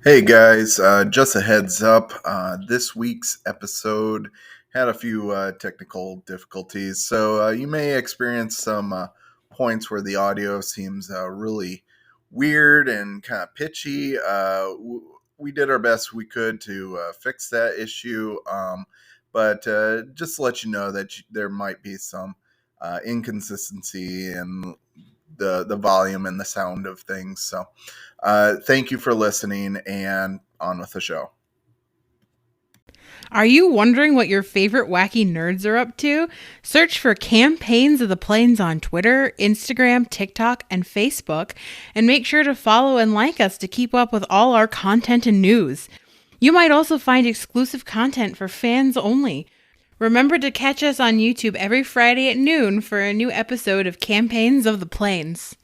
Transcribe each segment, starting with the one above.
Hey guys, just a heads up. This week's episode had a few technical difficulties, so you may experience some points where the audio seems really weird and kind of pitchy. We did our best we could to fix that issue, but just to let you know that there might be some inconsistency in the volume and the sound of things. So thank you for listening, and on with the show. Are you wondering what your favorite wacky nerds are up to? Search for Campaigns of the Plains on Twitter, Instagram, TikTok, and Facebook, and make sure to follow and like us to keep up with all our content and news. You might also find exclusive content for fans only. Remember to catch us on YouTube every Friday at noon for a new episode of Campaigns of the Plains.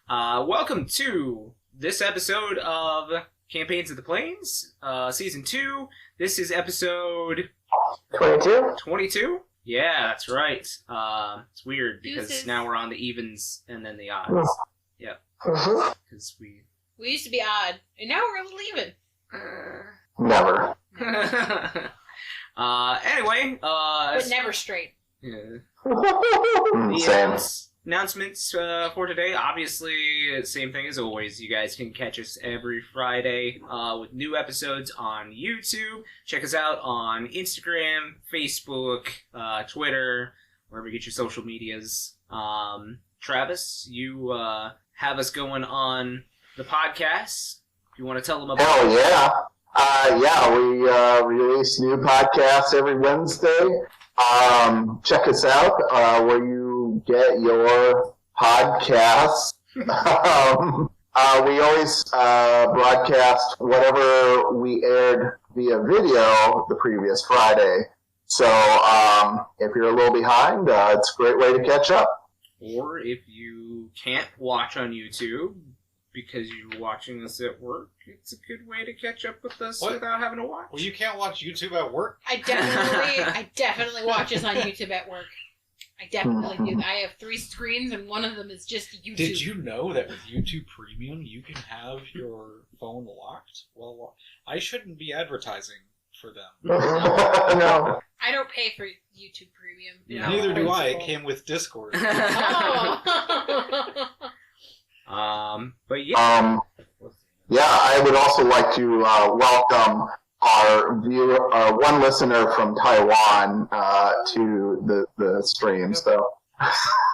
Welcome to this episode of Campaigns of the Plains, Season 2. This is episode... 22? 22? Yeah, that's right. It's weird because now we're on the evens and then the odds. Yep. Because we used to be odd, and now we're a little even. Never. Anyway, but never straight. Yeah. Same. Announcements for today. Obviously, same thing as always. You guys can catch us every Friday with new episodes on YouTube. Check us out on Instagram, Facebook, Twitter, wherever you get your social medias. Travis, you have us going on the podcast. If you want to tell them about it. Hell yeah. We release new podcasts every Wednesday. Check us out where you get your podcasts. We always broadcast whatever we aired via video the previous Friday. So if you're a little behind, it's a great way to catch up. Or if you can't watch on YouTube because you're watching us at work, it's a good way to catch up with us without having to watch. Well, you can't watch YouTube at work? I definitely watch us on YouTube at work. I definitely do. I have 3 screens, and one of them is just YouTube. Did you know that with YouTube Premium, you can have your phone locked? Well, I shouldn't be advertising for them. No. I don't pay for YouTube Premium. No. Neither do I. It came with Discord. But yeah. Yeah, I would also like to welcome our one listener from Taiwan to the stream. So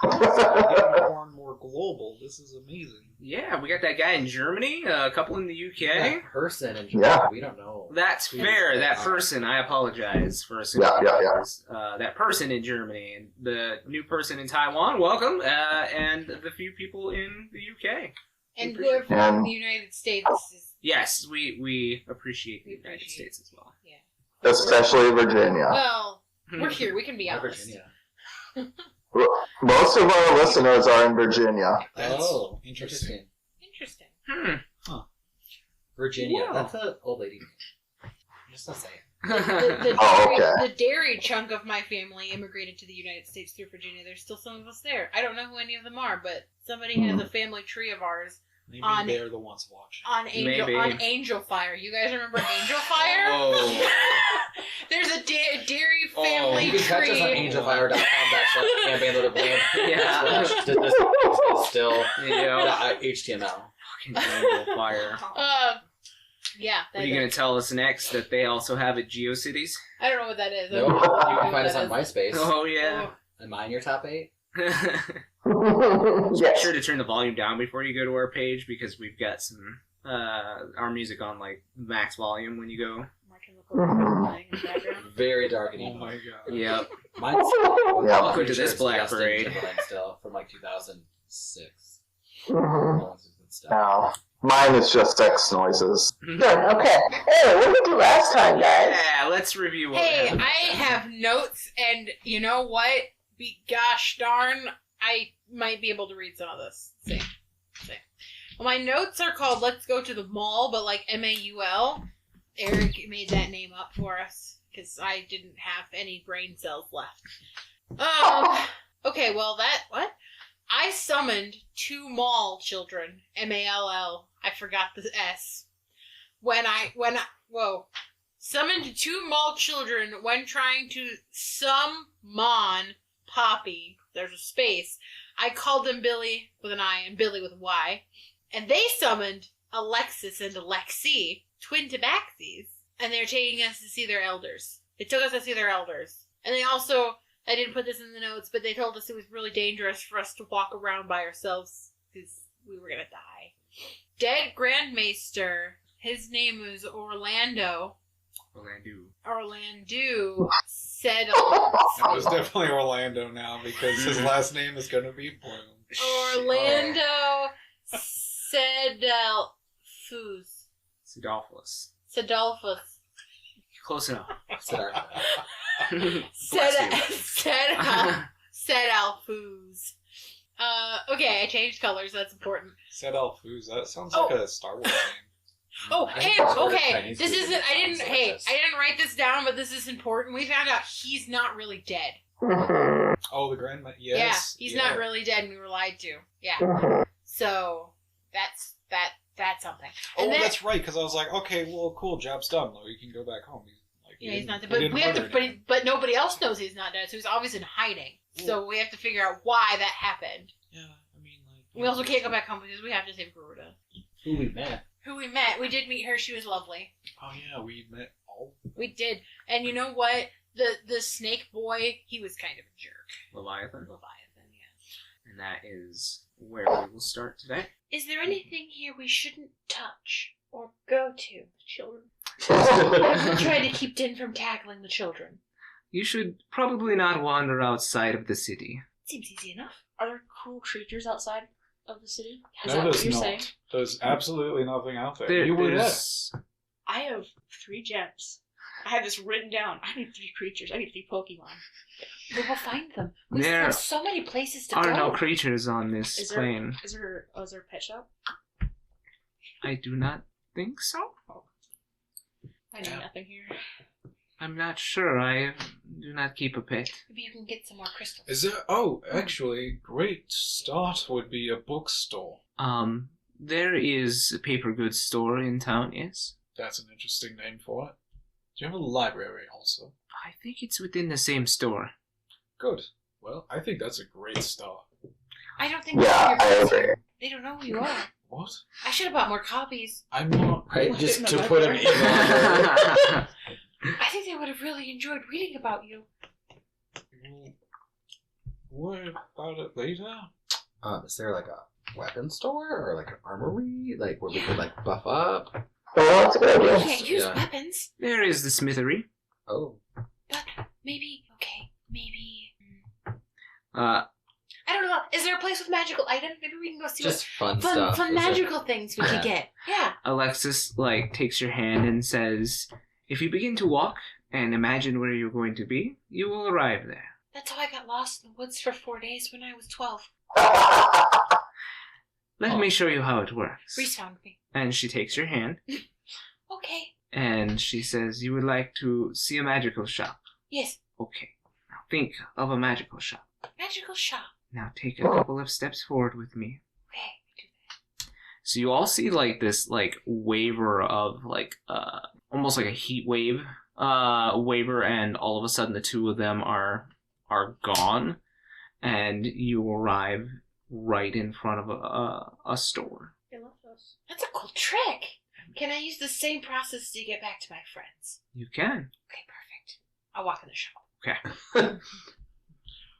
Getting more and more global. This is amazing. Yeah, we got that guy in Germany, a couple in the UK. That person in Germany, we don't know. That's fair. That person, I apologize for assuming. That person in Germany, and the new person in Taiwan, welcome, and the few people in the UK. And whoever from the United States is... Yes, we appreciate the United States as well. Yeah. Especially Virginia. Well, we're here. We can be honest. Virginia. Most of our listeners are in Virginia. Oh, Interesting. Interesting. Huh. Virginia. Whoa. That's an old lady. Just not saying. The dairy chunk of my family immigrated to the United States through Virginia. There's still some of us there. I don't know who any of them are, but somebody has a family tree of ours. Maybe they're the ones watching. On Angel Fire. You guys remember Angel Fire? Oh. There's a dairy family You can catch us on tree. angelfire.com/campaign. Yeah. Still. Yeah. HTML. Fucking Angel Fire. Yeah. What are you going to tell us next? That they also have at GeoCities? I don't know what that is. No, you can find us on MySpace. Oh, yeah. Am I in your top 8? Be sure to turn the volume down before you go to our page because we've got some our music on like max volume when you go. Very dark and Oh evil. my god. Yep. Mine's Welcome to this Black Parade. Still from like 2006. No, mine is just sex noises. Good. Okay. Hey, what did we do last time, guys? Yeah, let's review what happened. I have notes, and you know what? Gosh darn, I might be able to read some of this. See. Well, my notes are called Let's Go to the Mall, but like MAUL. Eric made that name up for us, because I didn't have any brain cells left. Okay, well, what? I summoned 2 Maul children, M-A-L-L. I forgot the S. Summoned 2 Maul children when trying to summon Poppy. There's a space. I called them Billy with an I and Billy with a Y. And they summoned Alexis and Alexi, twin tabaxis. And they're taking us to see their elders. They took us to see their elders. And they also, I didn't put this in the notes, but they told us it was really dangerous for us to walk around by ourselves because we were going to die. Dead Grandmaster, his name was Orlando, said... It was definitely Orlando now because his last name is going to be Bloom. Orlando Sedolphus. Close enough. Sedalfuz. Okay, I changed colors. That's important. Sedalfuz. That sounds like a Star Wars name. Oh, I think and that's what okay, Chinese this food isn't. I didn't. sounds Hey, like. I didn't write this down, but this is important. We found out he's not really dead. Oh, the grandma. Yes. Yeah, he's not really dead, and we were lied to. Yeah. So that's something. And Oh, then- that's right. Because I was like, okay, well, cool, job's done. Though you can go back home. He's not dead, but we have to. But nobody else knows he's not dead, so he's obviously in hiding. So we have to figure out why that happened. Yeah, I mean, like. We also can't go back home because we have to save Garuda. Who we met. We did meet her. She was lovely. Oh yeah, we met all. We did, and you know what? The snake boy, he was kind of a jerk. Leviathan. Yeah. And that is where we will start today. Is there anything here we shouldn't touch or go to? The children. We'll try to keep Din from tackling the children. You should probably not wander outside of the city. Seems easy enough. Are there cruel creatures outside of the city? Is No, that what there's you're not. saying? There's absolutely nothing out there. You were there. There's I have 3 gems. I have this written down. I need 3 creatures. I need 3 Pokemon. We will find them. We There have so many places to are go. no creatures on this Is there, plane. is there a pet shop? I do not think so. I know nothing here. I'm not sure. I do not keep a pet. Maybe you can get some more crystals. Is there? Oh, actually, great start would be a bookstore. There is a paper goods store in town, yes. That's an interesting name for it. Do you have a library also? I think it's within the same store. Good. Well, I think that's a great start. I don't think Yeah, I agree. they don't know who you are. What? I should have bought more copies. I'm not. Right, just in to the put an library. email. I think they would have really enjoyed reading about you. We'll worry about it later. Is there like a weapon store or like an armory, like where we could like buff up? Well, that's a good We idea. can't use Yeah. weapons, There is the smithery. Oh, but maybe. Uh, I don't know. Is there a place with magical items? Maybe we can go see just fun what stuff. fun Is there- magical things we could get. Yeah. Alexis, takes your hand and says, if you begin to walk and imagine where you're going to be, you will arrive there. That's how I got lost in the woods for 4 days when I was 12. Let me show you how it works. Reese found me. And she takes your hand, Okay. and she says, you would like to see a magical shop. Yes. Okay. Now think of a magical shop. Magical shop. Now take a couple of steps forward with me. Okay. So you all see this waver of almost like a heat wave waver, and all of a sudden the two of them are gone, and you arrive right in front of a store. They left us. That's a cool trick. Can I use the same process to get back to my friends? You can. Okay, perfect. I'll walk in the shop. Okay.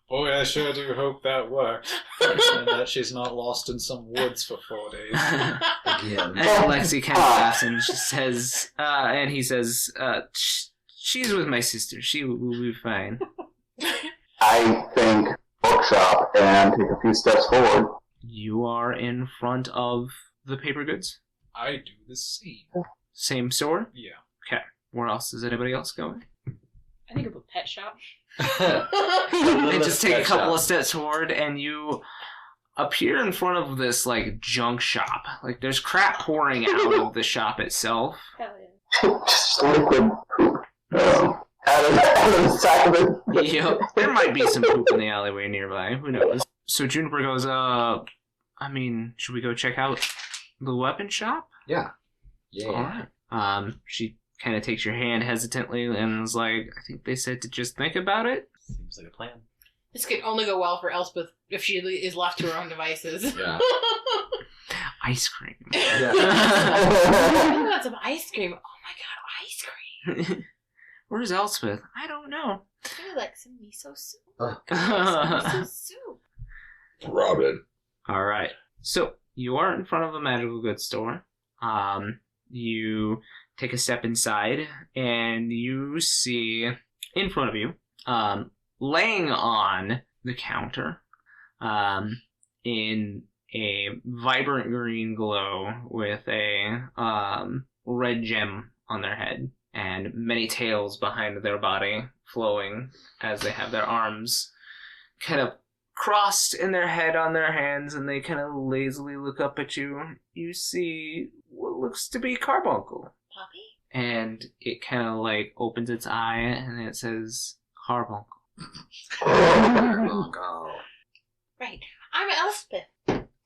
Boy, I sure do hope that worked. And that she's not lost in some woods for 4 days. again. And Alexi kind of laughs and she says, and he says, she's with my sister. She will be fine. I think bookshop and take a few steps forward. You are in front of the paper goods. I do the same. Same store. Yeah. Okay. Where else is anybody else going? I think of a pet shop. And just take a couple of steps forward, and you appear in front of this junk shop. There's crap pouring out of the shop itself. Hell yeah. Just liquid poop. Out of the side of it. Yep. There might be some poop in the alleyway nearby. Who knows? So Juniper goes, should we go check out the weapon shop? Yeah. All right. She kind of takes your hand hesitantly and is like, I think they said to just think about it. Seems like a plan. This could only go well for Elspeth if she is left to her own devices. Yeah. Ice cream. Yeah. I want some ice cream. Oh my god, ice cream. Where's Elspeth? I don't know. I would like some miso soup. Oh. Some miso soup. Robin. All right. So you are in front of a magical goods store. You take a step inside, and you see in front of you, laying on the counter, in a vibrant green glow with a red gem on their head and many tails behind their body flowing as they have their arms kind of crossed in their head on their hands, and they kind of lazily look up at you. You see what looks to be Carbuncle. Poppy? And it kind of like opens its eye and it says Carbuncle. Oh. Right. I'm Elspeth.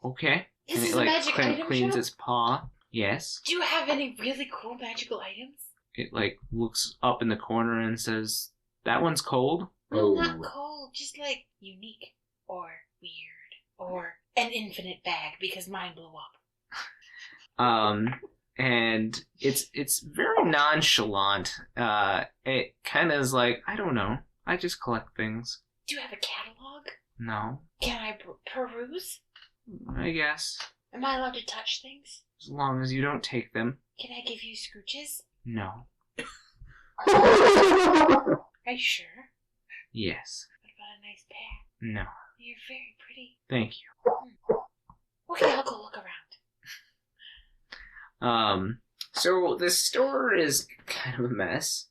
Okay. This and is it a like magic item cleans shop? its paw. Yes. Do you have any really cool magical items? It like looks up in the corner and says, "That one's cold." No, Oh. not cool. Just like unique or weird or an infinite bag because mine blew up. And it's very nonchalant. It kind of is like, I don't know. I just collect things. Do you have a catalog? No, Can I peruse? I guess Am I allowed to touch things? as long as you don't take them. Can I give you scooches? No. Are you sure? Yes. What about a nice pair? No. You're very pretty. Thank you. Okay, I'll go look around. So the store is kind of a mess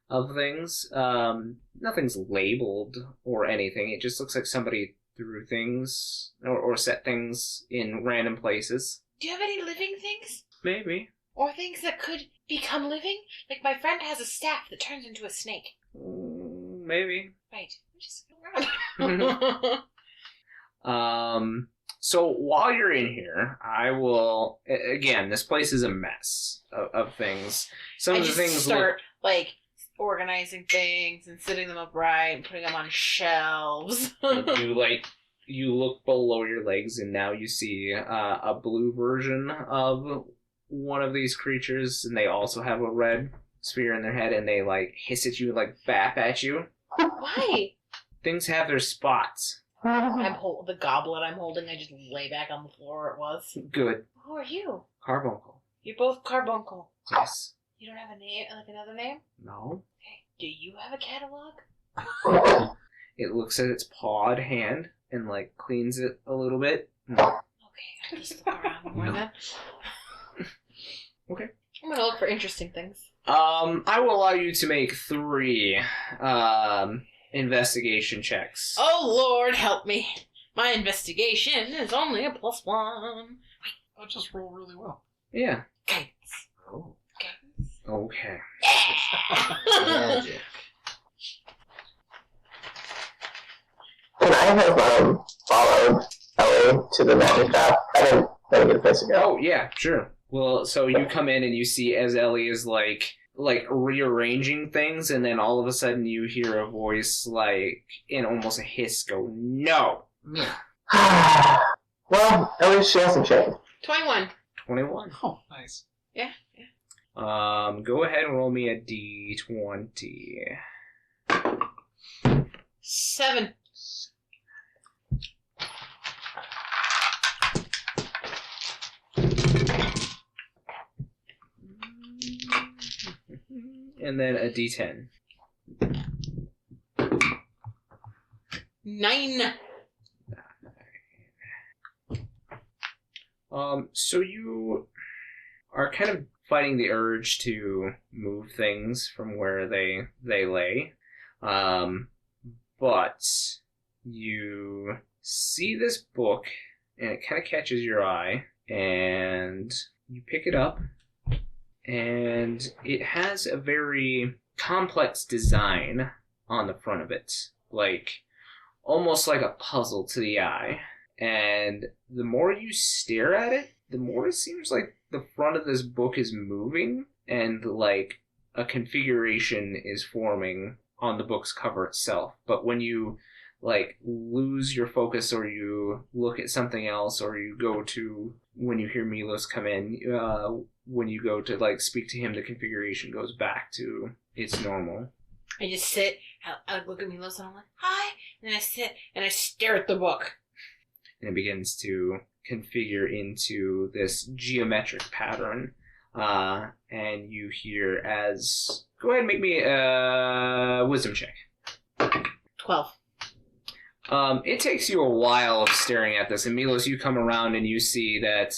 of things. Nothing's labeled or anything. It just looks like somebody threw things or set things in random places. Do you have any living things? Maybe. Or things that could become living? Like my friend has a staff that turns into a snake. Maybe. Right. I'm just going around. So while you're in here, I will, again, this place is a mess of things. Some I of the just things start, like, organizing things and sitting them upright and putting them on shelves. you look below your legs and now you see a blue version of one of these creatures, and they also have a red sphere in their head, and they, like, hiss at you, like, bap at you. Why? Things have their spots. The goblet I'm holding, I just lay back on the floor where it was. Good. Who are you? Carbuncle. You're both Carbuncle. Yes. You don't have a name, like another name? No. Okay. Do you have a catalog? It looks at its pawed hand and, like, cleans it a little bit. No. Okay, I'll just look around more then. Okay. I'm gonna look for interesting things. I will allow you to make 3, investigation checks. Oh Lord, help me. My investigation is only a +1. I'll just roll really well. Yeah. Guidance. Oh. Guidance. Okay. Magic. Can I have followed Ellie to the magic shop? I didn't get a place to go. Oh, yeah, sure. Well, so you come in and you see as Ellie is, like rearranging things, and then all of a sudden you hear a voice, like, in almost a hiss go, "No!" Well, at least she hasn't changed. 21. 21. Oh, nice. Yeah. Go ahead and roll me a d20. 7. And then a d10. 9. So you are kind of fighting the urge to move things from where they lay. But you see this book, and it kind of catches your eye, and you pick it up, and it has a very complex design on the front of it. Like, almost like a puzzle to the eye. And the more you stare at it, the more it seems like the front of this book is moving and like a configuration is forming on the book's cover itself. But when you like lose your focus or you look at something else or you go to, when you hear Milos come in, when you go to like speak to him, the configuration goes back to its normal. I just sit, I look at Milos and I'm like, hi, and then I sit and I stare at the book. And it begins to configure into this geometric pattern. And you hear as... Go ahead and make me a wisdom check. 12. It takes you a while of staring at this. And Milos, you come around and you see that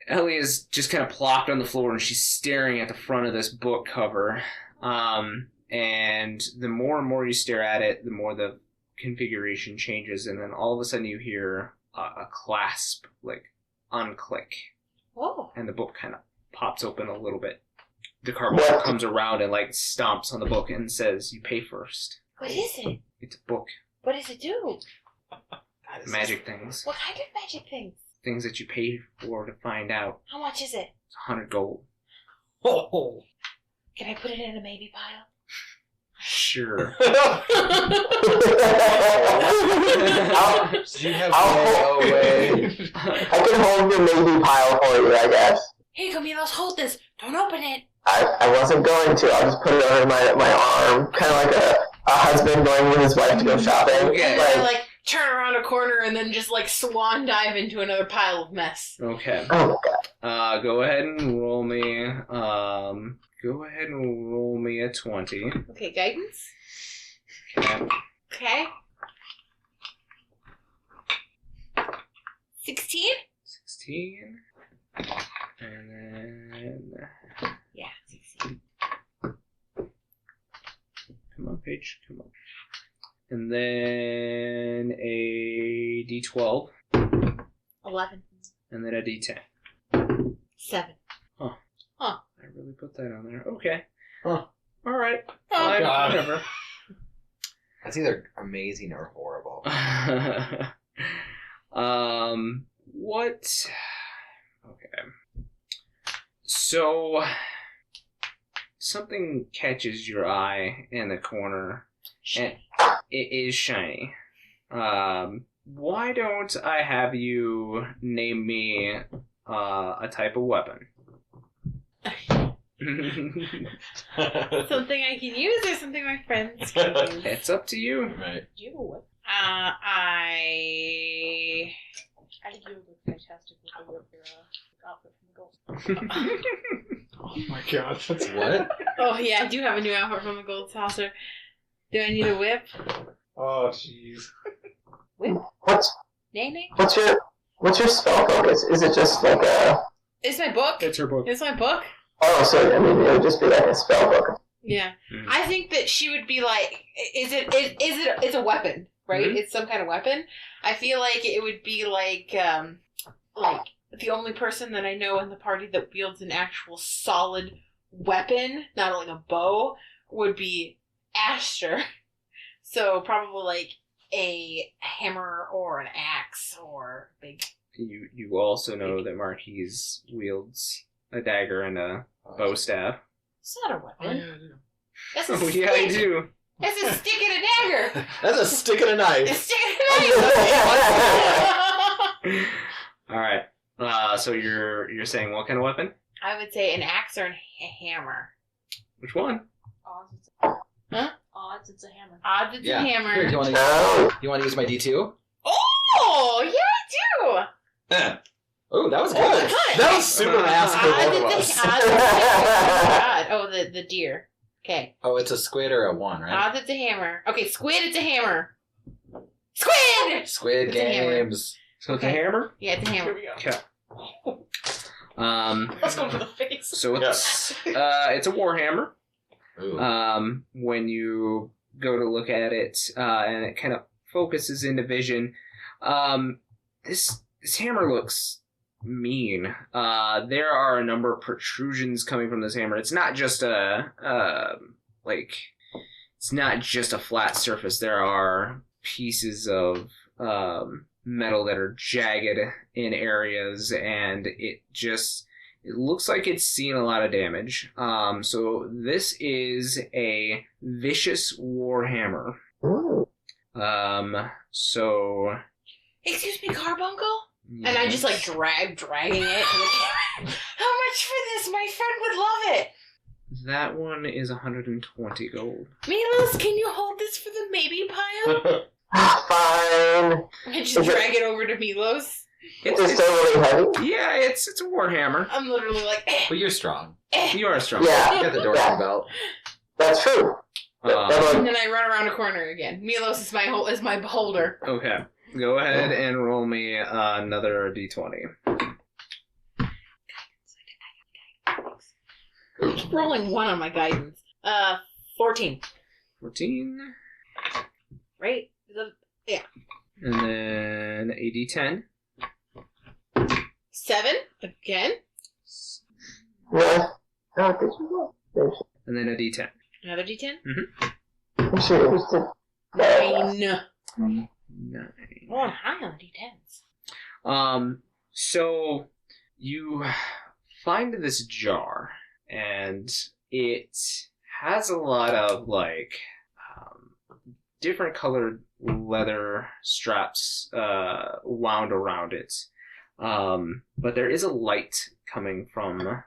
Ellie is just kind of plopped on the floor and she's staring at the front of this book cover. And the more and more you stare at it, the more the configuration changes, and then all of a sudden you hear a clasp like unclick. Oh. And the book kind of pops open a little bit. The cardboard comes around and like stomps on the book and says, "You pay first." What is it? It's a book. What does it do? Magic things. What kind of magic things? Things that you pay for to find out. How much is it? It's 100 gold. Oh. Can I put it in a maybe pile? Sure. Do you have I'll way? I can hold your maybe pile for you, I guess. Hey, Milos, hold this. Don't open it. I wasn't going to. I'll just put it under my arm, kind of like a husband going with his wife to go shopping. Okay. And then, like, turn around a corner and then just, like, swan dive into another pile of mess. Okay. Oh my god. Go ahead and roll me. Go ahead and roll me a 20. Okay, guidance. Okay. Okay. 16? 16. And then... Yeah, 16. Come on, Paige. Come on. And then a D12. 11. And then a D10. 7. I really put that on there. Okay. Huh. Alright. Oh, Fine. God. Whatever. That's either amazing or horrible. What? Okay. So, something catches your eye in the corner, and it is shiny. Why don't I have you name me a type of weapon? Something I can use or something my friends can use? It's up to you. Right. Do you have a whip? I think you would look fantastic with a whip your outfit from the gold. Oh my god, that's What? Oh yeah, I do have a new outfit from the Gold Saucer. Do I need a whip? Oh jeez. Whip? What's Nay? your spell focus? Is it just like a... It's my book. It's her book. It's my book. Oh, so I mean, it would just be like a spell book. Yeah. Mhm. I think that she would be like, it's a weapon, right? Mhm. It's some kind of weapon. I feel like it would be like the only person that I know in the party that wields an actual solid weapon, not like a bow, would be Aster. So probably like a hammer or an axe or big. You also know that Marquies wields a dagger and a bow staff. It's not a weapon. That's a Oh stick. yeah, I do. That's a stick and a dagger. That's a stick and a A knife. stick and a knife. All right. So you're saying what kind of weapon? I would say an axe or a hammer. Which one? Odds it's Odds it's a hammer. Odds it's Yeah. a Here, hammer. do you want No. to use my D2? Oh, yeah, I do. Oh, that was good. Oh, good. That was super fast for both of Odds it's us. a hammer. Oh, the deer. Okay. Oh, it's a squid or a one, right? Odds it's a hammer. Okay, squid, it's a hammer. Squid! Squid It's a hammer. games. So it's a Okay. hammer. Yeah, it's a hammer. we go. Okay. Let's go for the face. So it's it's a warhammer. Ooh. When you go to look at it, and it kind of focuses into vision, this hammer looks mean. There are a number of protrusions coming from this hammer. It's not just it's not just a flat surface. There are pieces of metal that are jagged in areas, and it looks like it's seen a lot of damage. So this is a vicious warhammer. Ooh. So Excuse me, Carbuncle? And I just like dragging it. How much for this? My friend would love it. that one is 120 gold. Milos, can you hold this for the maybe pile? Fine. I just drag it over to Milos. It's totally heavy. Yeah, it's a warhammer. I'm literally like, But you're strong. You are strong. Yeah. You got the Dorking belt. That's true. and then I run around a corner again. Milos is my beholder. Okay. Go ahead and roll me another d20. Keep rolling 1 on my guidance. 14. 14. Right? Yeah. And then a d10. 7 again. Yeah. Oh, did you know? And then a d10. Another D10. I'm sure it was the 9. 9. Oh, I'm high on D10s. So you find this jar, and it has a lot of different colored leather straps wound around it. But there is a light coming from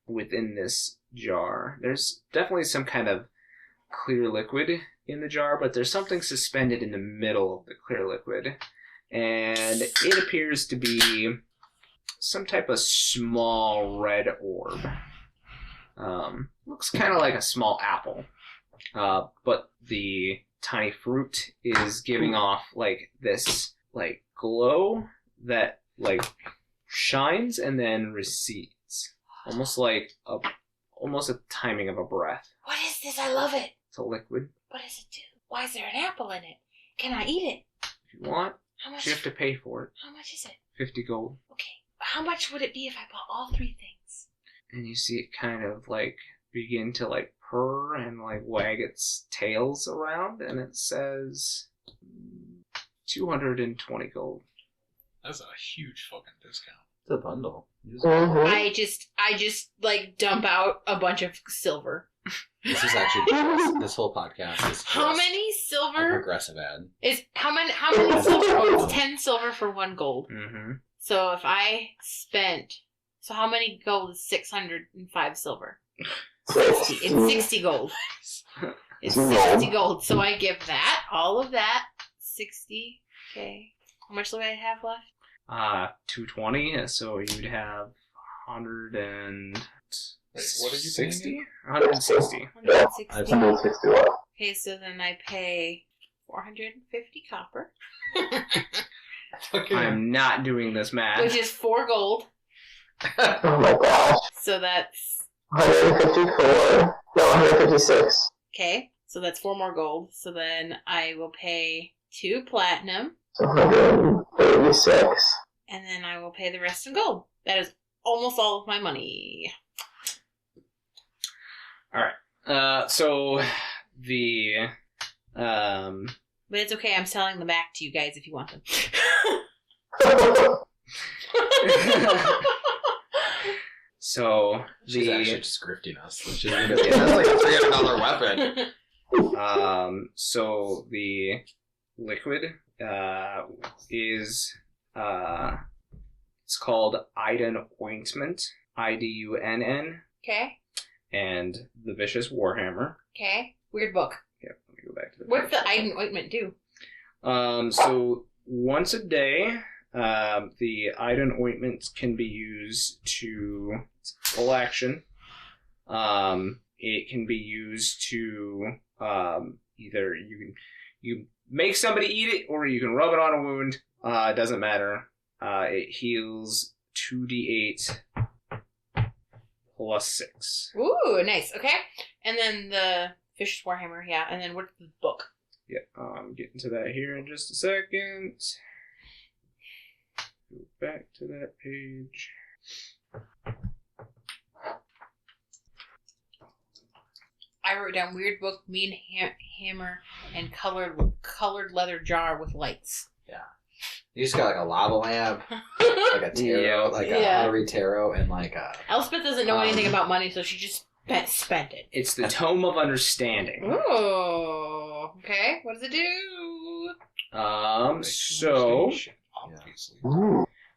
within this jar. There's definitely some kind of clear liquid in the jar, but there's something suspended in the middle of the clear liquid, and it appears to be some type of small red orb. Looks kind of like a small apple, but the tiny fruit is giving off this glow that shines and then recedes, almost like a timing of a breath. What is this? I love it. It's a liquid. What does it do? Why is there an apple in it? Can I eat it? If you want, How much? you have to pay for it. How much is it? 50 gold. Okay. How much would it be if I bought all 3 things? And you see it kind of begin to purr and wag its tails around, and it says 220 gold. That's a huge fucking discount. It's a bundle. Mhm. I just dump out a bunch of silver. This is actually this whole podcast is How just many a silver progressive ad. is how many silver? Oh, it's 10 silver for 1 gold. Mm-hmm. So if I spent, so how many gold is 605 silver? 60. It's 60 gold. It's 60 gold. So I give that, all of that, 60. Okay. How much do I have left? 220, so you'd have 100 and... Wait, what are you paying 60? again? 160. 160. I've 160 left. Okay, so then I pay 450 copper, I'm not doing this math. which is 4 gold. Oh my gosh. So that's 154. No, 156. okay. So that's 4 more gold. So then I will pay 2 platinum, So 136. and then I will pay the rest in gold. That is almost all of my money. So the... But it's okay. I'm selling them back to you guys if you want them. So She's actually the... just grifting us. She's gonna be, that's like a $300 weapon. So the liquid is... it's called Idun Ointment. IDUNN. Okay. And the Vicious Warhammer. Okay. Weird book. Yep, let me go back to the What's the Idun ointment do? So once a day, the Idun ointment can be used to full action. It can be used to either you make somebody eat it, or you can rub it on a wound. It doesn't matter. It heals 2d8 plus 6. Ooh, nice. Okay. And then the Vicious Warhammer, yeah. And then what's the book? Yeah, I'm getting to that here in just a second. Go back to that page. I wrote down weird book, mean hammer, and colored leather jar with lights. You just got like a lava lamp, like a tarot, like a how to read tarot, and like a... Elspeth doesn't know anything about money, so she just spent it. It's the Tome of Understanding. Ooh. Okay. What does it do? So... Obviously.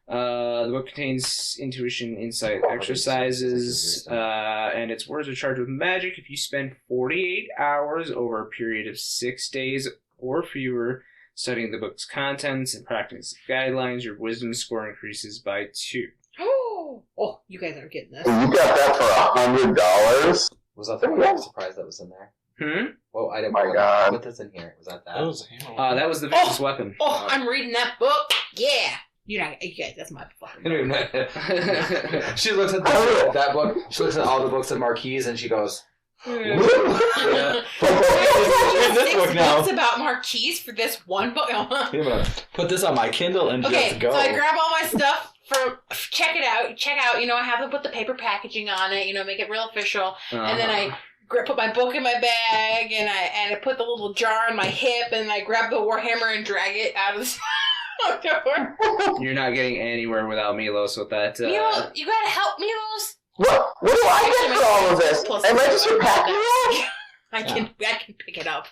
The book contains intuition, insight, exercises, and its words are charged with magic. If you spend 48 hours over a period of 6 days or fewer studying the book's contents and practicing guidelines, your wisdom score increases by 2. Oh, you guys are getting this. You got that for $100? Was that the one surprise that was in there? Well, I didn't. My God. Put this in here. Was that? That was a hammer. That was the vicious weapon. Oh, I'm reading that book. Yeah. You guys, that's my fucking book. She looks at that book. She looks at all the books in Marquies and she goes, Yeah. This book now. Books about Marquies for this one book. I'm gonna put this on my Kindle and Okay, just go. so I grab all my stuff from check out. I have them put the paper packaging on it. Make it real official, and then I put my book in my bag, and I put the little jar on my hip, and I grab the warhammer and drag it out of the door. You're not getting anywhere without Milos with that. Milos, you gotta help Milos. What do I get for all of this? Am I just your pack mule? I can pick it up.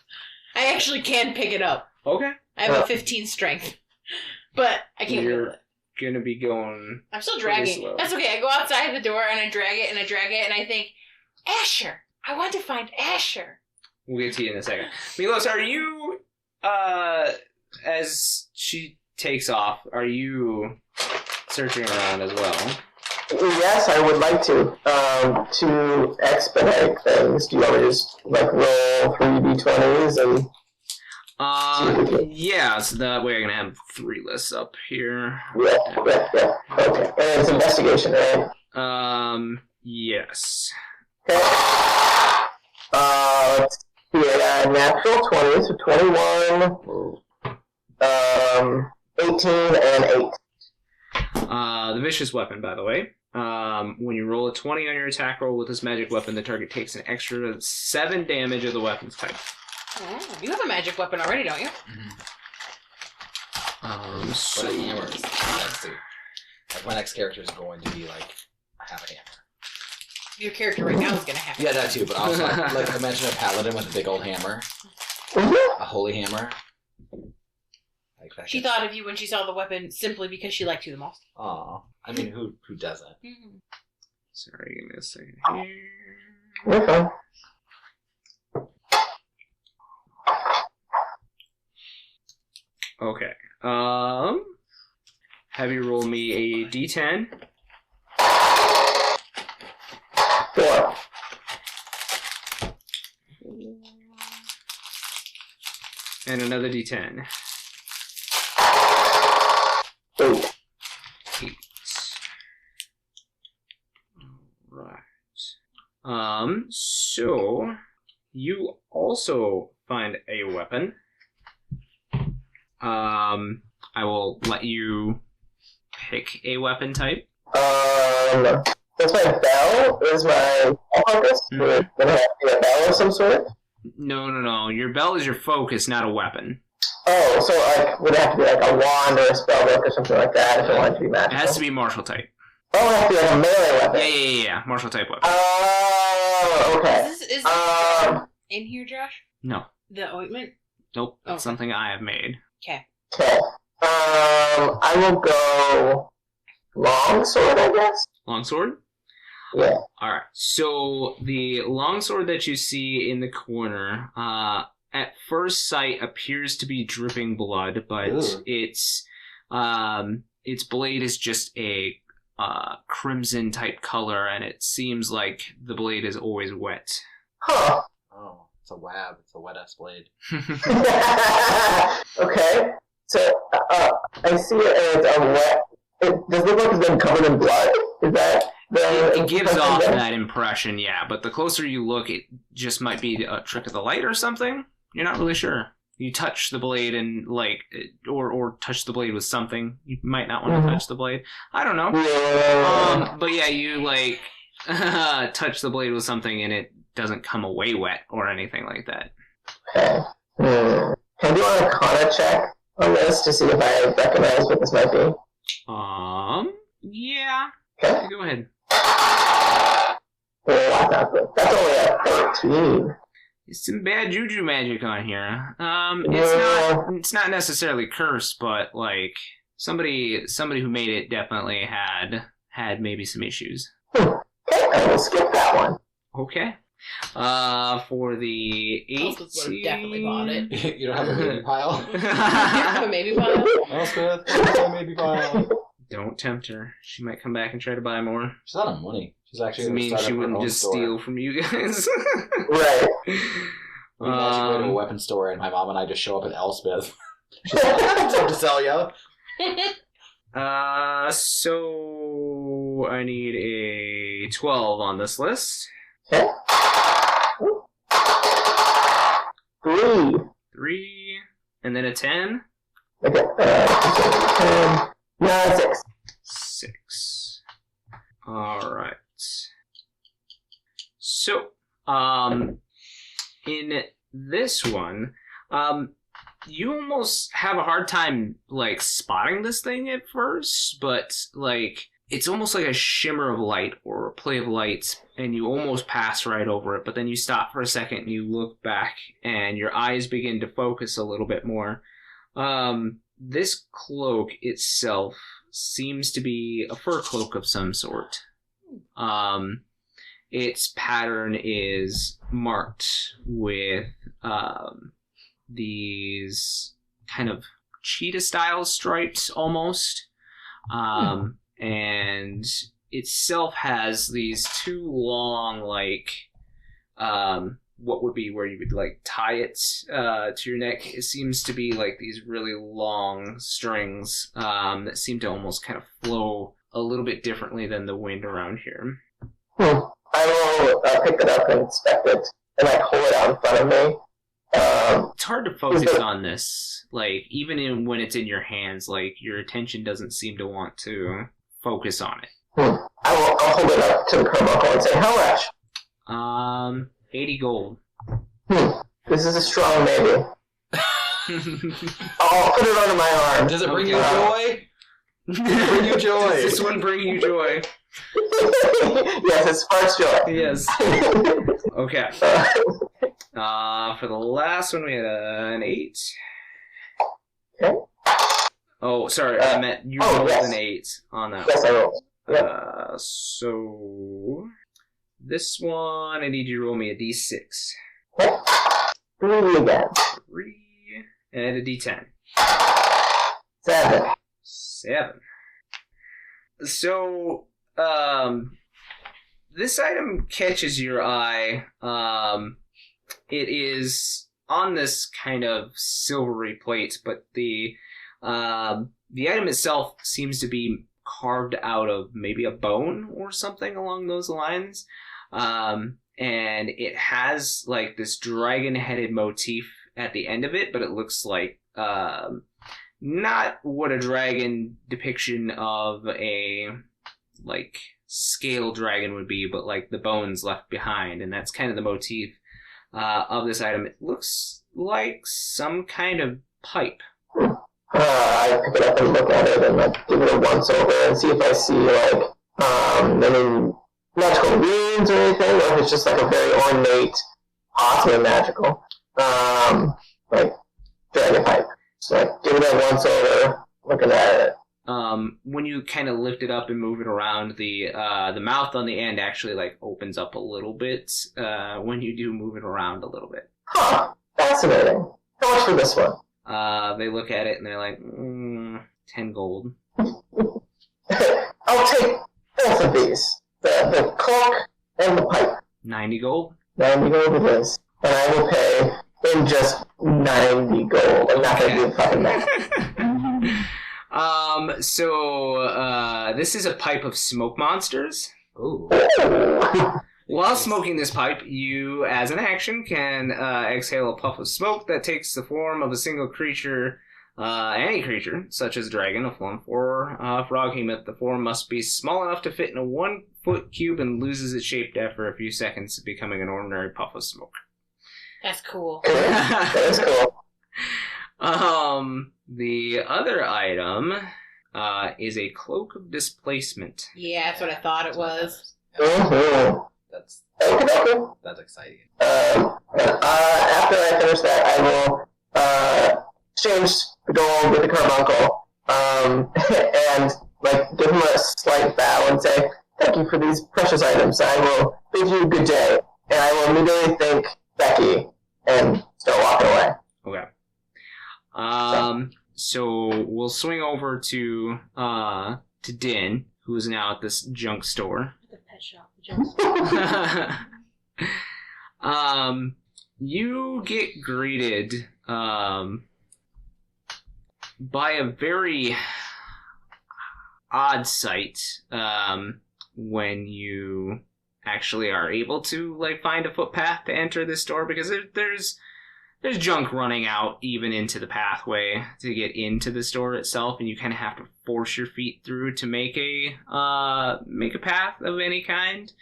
I actually can pick it up. Okay. I have a 15 strength, but I can't. You're gonna be going. I'm still dragging. slow. That's okay. I go outside the door and I drag it and I think, Asher. I want to find Asher. We'll get to you in a second. Milos, are you, as she takes off, are you searching around as well? Yes, I would like to. To expedite things, do you want me to just roll 3d20s and? Yeah. So that way I can have 3 lists up here. Yeah. Okay, and it's investigation, right? Yes. Okay. Let's see. Natural 20, so 21, 18, and 8. The vicious weapon, by the way. When you roll a 20 on your attack roll with this magic weapon, the target takes an extra 7 damage of the weapon's type. Oh, you have a magic weapon already, don't you? So hammers. Let's see. My next character is going to be have a hammer. Your character right now is gonna have. Yeah, that too. But also, imagine a paladin with a big old hammer, a holy hammer. She thought of you when she saw the weapon simply because she liked you the most. Aw, I mean, who doesn't? Mm-hmm. Sorry, give me a second here. Okay. Okay. Have you roll me a d10? 4. And another d10. 8. 8. Right. So you also find a weapon. I will let you pick a weapon type. That's my bell. Is my focus? Would it have to be a bell of some sort? No. Your bell is your focus, not a weapon. Oh, so would it have to be a wand or a spell book or something like that if it wanted to be magical? It has to be martial type. Oh, it has to be a melee weapon. Yeah. Martial type weapon. Oh, okay. Is this in here, Josh? No. The ointment? Nope. That's something I have made. Okay. Okay. I will go longsword, I guess. Longsword? Yeah. Alright. So the longsword that you see in the corner, at first sight appears to be dripping blood, but its blade is just a crimson type color, and it seems like the blade is always wet. Huh. Oh, it's a wab. It's a wet-ass blade. Okay. So, I see it as a wet... does it look like it's been covered in blood? Is that... It gives off that impression, yeah, but the closer you look, it just might be a trick of the light or something. You're not really sure. You touch the blade and, or touch the blade with something. You might not want to touch the blade. I don't know. But yeah, you, touch the blade with something and it doesn't come away wet or anything like that. Okay. Can I do an Arcana check on this to see if I recognize what this might be? Yeah. Okay. Go ahead. Oh, that's not good. That's only a 13. It's some bad juju magic on here. Yeah. It's not necessarily cursed, but like somebody who made it definitely had maybe some issues. Okay, I will skip that one. Okay. For the 18... Elspeth would have definitely bought it. You don't have a maybe pile? You have a maybe pile? Elspeth, what's a maybe pile? Don't tempt her. She might come back and try to buy more. She's out of money. She's actually Doesn't going to mean start she up her wouldn't own just store. steal from you guys. Right. We imagine going to a weapon store and my mom and I just show up at Elspeth. She's like, something to sell you. So I need a 12 on this list. Okay. 3. 3, and then a 10. Okay. 10. No, 6. 6. Alright. So, in this one, you almost have a hard time, like, spotting this thing at first, but, like, it's almost like a shimmer of light or a play of lights, and you almost pass right over it, but then you stop for a second and you look back, and your eyes begin to focus a little bit more. This cloak itself seems to be a fur cloak of some sort. Its pattern is marked with these kind of cheetah-style stripes almost. And itself has these 2 long, like, what would be where you would, like, tie it to your neck. It seems to be, like, these really long strings that seem to almost kind of flow a little bit differently than the wind around here. I will pick it up and inspect it, and like hold it out in front of me. It's hard to focus on this. Like, even when it's in your hands, like, your attention doesn't seem to want to focus on it. I'll hold it up to the Carmichael and say, how much? 80 gold. This is a strong maybe. I'll put it under my arm. Does it bring you joy? Does it bring you joy? Does this one bring you joy? Yes, it sparks joy. Yes. Okay. For the last one, we had an 8. Okay. Oh, sorry, I meant you rolled yes. an 8 on that Yes, one. I rolled. Yep. So, this one, I need you to roll me a d6. Okay. 3 again. 3, and a d10. 7. 7. So, this item catches your eye. It is on this kind of silvery plate, but the item itself seems to be carved out of maybe a bone or something along those lines. And it has like this dragon-headed motif at the end of it, but it looks like not what a dragon depiction of a like scale dragon would be, but like the bones left behind, and that's kind of the motif of this item. It looks like some kind of pipe. I pick it up and look at it and like give it a once over and see if I see like any magical runes or anything, or if it's just like a very ornate, possibly magical, like dragon pipe. So like give it a once over, looking at it. When you kind of lift it up and move it around, the mouth on the end actually like opens up a little bit when you do move it around a little bit. Huh, fascinating. How much for this one? They look at it and they're like, 10 gold. I'll take both of these. The cloak and the pipe. 90 gold? 90 gold it is. And I will pay in just 90 gold. I'm not going to do fucking that. This is a pipe of smoke monsters. Ooh. While smoking this pipe, you, as an action, can exhale a puff of smoke that takes the form of a single creature, any creature, such as a dragon, a flump, or a froghemoth. The form must be small enough to fit in a 1-foot cube and loses its shape after a few seconds, becoming an ordinary puff of smoke. That's cool. That is cool. The other item is a cloak of displacement. Yeah, that's what I thought it was. Mm-hmm. That's Okay. that's exciting. After I finish that, I will exchange the gold with the carbuncle, and give him a slight bow and say, "Thank you for these precious items. I will bid you good day." And I will immediately thank Becky and start walking away. Okay. So we'll swing over to Din, who is now at this junk store. The pet shop. The junk You get greeted by a very odd sight when you actually are able to find a footpath to enter this store, because there's junk running out even into the pathway to get into the store itself, and you kind of have to force your feet through to make a path of any kind.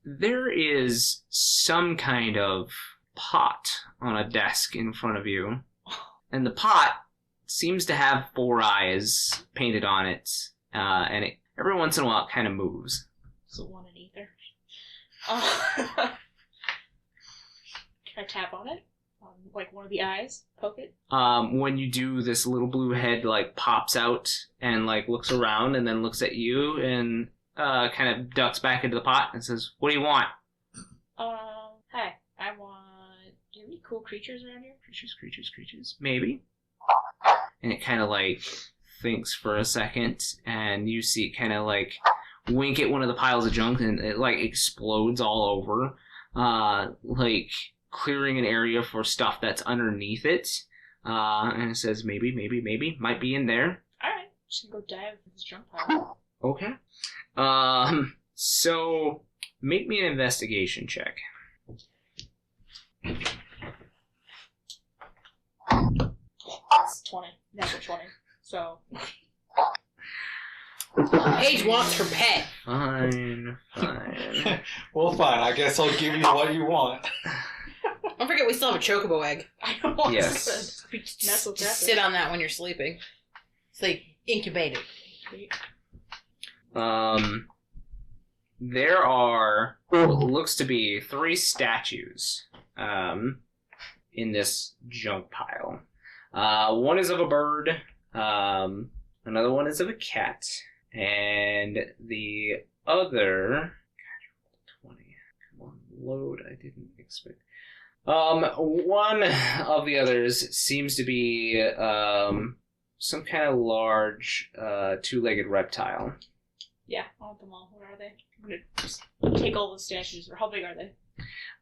There is some kind of pot on a desk in front of you, and the pot seems to have 4 eyes painted on it, and it every once in a while it kind of moves. So one in ether. Can I tap on it? One of the eyes? Poke it? When you do, this little blue head pops out and looks around and then looks at you and kind of ducks back into the pot and says, "What do you want?" Hi. I want... Do you have any cool creatures around here? Creatures. Maybe. And it kind of thinks for a second, and you see it kind of wink at one of the piles of junk, and it explodes all over, clearing an area for stuff that's underneath it. And it says, maybe, might be in there. Alright, just gonna go dive in this junk pile. Okay. So make me an investigation check. It's 20. Natural 20. So... Paige wants her pet. Fine. Well, fine. I guess I'll give you what you want. Don't forget we still have a chocobo egg. I don't want Yes. to mess with Just that. sit on that when you're sleeping. It's incubated. There are what looks to be 3 statues in this junk pile. One is of a bird, another one is of a cat, and the other... God, 20. Come on, load. I didn't expect... One of the others seems to be some kind of large 2-legged reptile. Yeah, I want them all. What are they? I'm gonna just take all the statues. Or how big are they?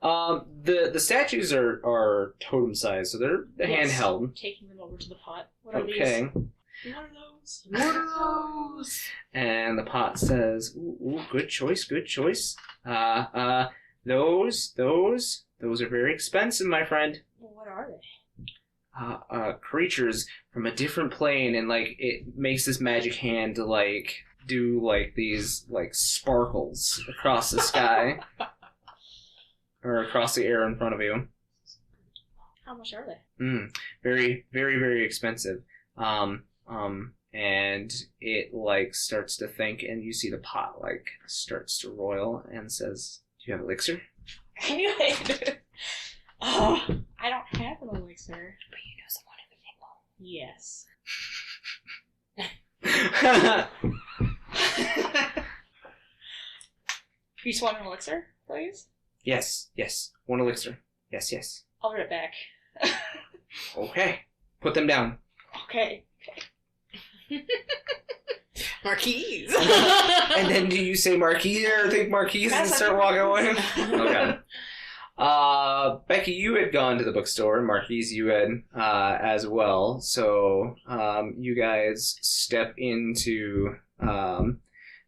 The statues are totem size, so they're Yes. handheld. Taking them over to the pot. What are Okay. these? What are those? What are those? And the pot says, "Ooh, good choice. Those are very expensive, my friend. Well, what are they? Creatures from a different plane," and it makes this magic hand to do these sparkles across the sky or across the air in front of you. How much are they? Very, very, very expensive. And it starts to think, and you see the pot starts to roil and says, "Do you have elixir?" Anyway. Oh, I don't have an elixir. But you know someone in the table. Yes. You just want an elixir, please? Yes. 1 elixir. Yes. I'll be right back. Okay. Put them down. Okay. Marquies. And then do you say Marquis or think Marquis and start walking away? Okay. Becky, you had gone to the bookstore, and Marquis, you had as well. So you guys step into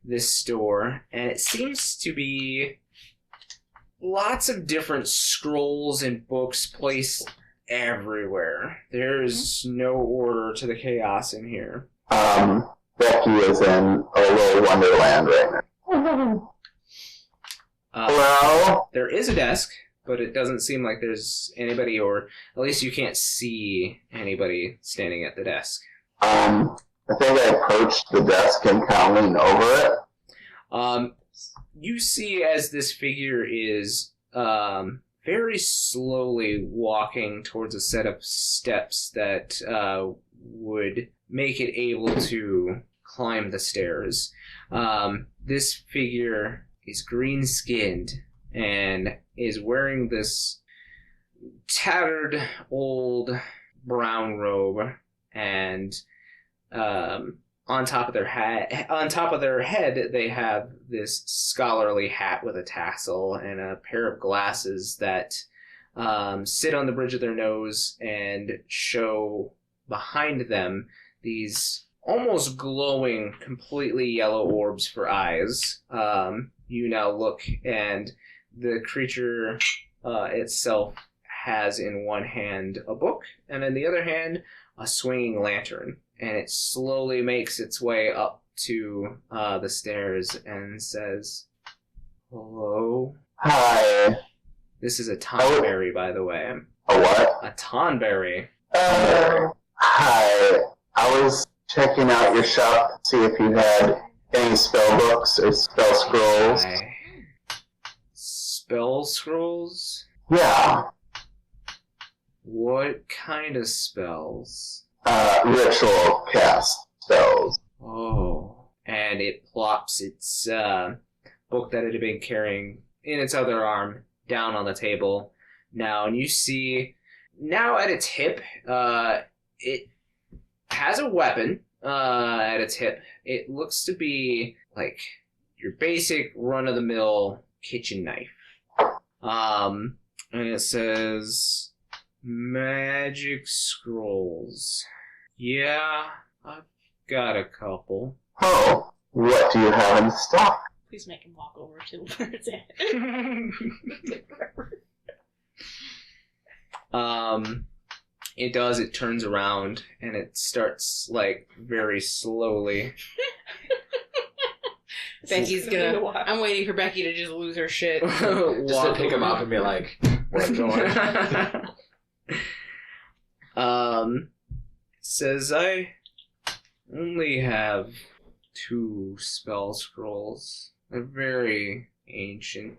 this store, and it seems to be lots of different scrolls and books placed everywhere. There's no order to the chaos in here. Becky is in a little wonderland right now. Hello? There is a desk but it doesn't seem like there's anybody, or at least you can't see anybody standing at the desk. I think I approached the desk and kind of leaned over it. You see as this figure is very slowly walking towards a set of steps that would make it able to climb the stairs. This figure is green-skinned and is wearing this tattered old brown robe, and on top of their head, they have this scholarly hat with a tassel and a pair of glasses that sit on the bridge of their nose and show behind them these almost glowing, completely yellow orbs for eyes. You now look, and the creature itself has in one hand a book, and in the other hand a swinging lantern. And it slowly makes its way up to the stairs and says, "Hello." Hi. This is a tonberry, by the way. A what? A tonberry. Hi. I was checking out your shop to see if you had any spell books or spell scrolls. Spell scrolls? Yeah. What kind of spells? Ritual cast spells. Oh. And it plops its book that it had been carrying in its other arm down on the table now. And you see, now at its hip, it has a weapon at its hip. It looks to be like your basic run-of-the-mill kitchen knife. And it says, "Magic scrolls." Yeah, I've got a couple. Oh, what do you have in stock? Please make him walk over to where it's at. It does, it turns around, and it starts, like, very slowly. Becky's gonna... I'm waiting for Becky to just lose her shit. Just to pick him up and be like, "Where's going?" Says, "I only have 2 spell scrolls. They're very ancient."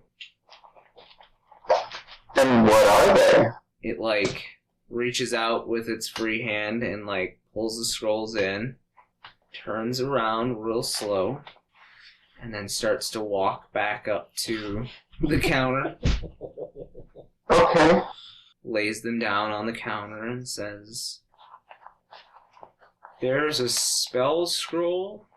And what are they? It, like, reaches out with its free hand and, like, pulls the scrolls in, turns around real slow, and then starts to walk back up to the counter. Okay. Lays them down on the counter and says, "There's a spell scroll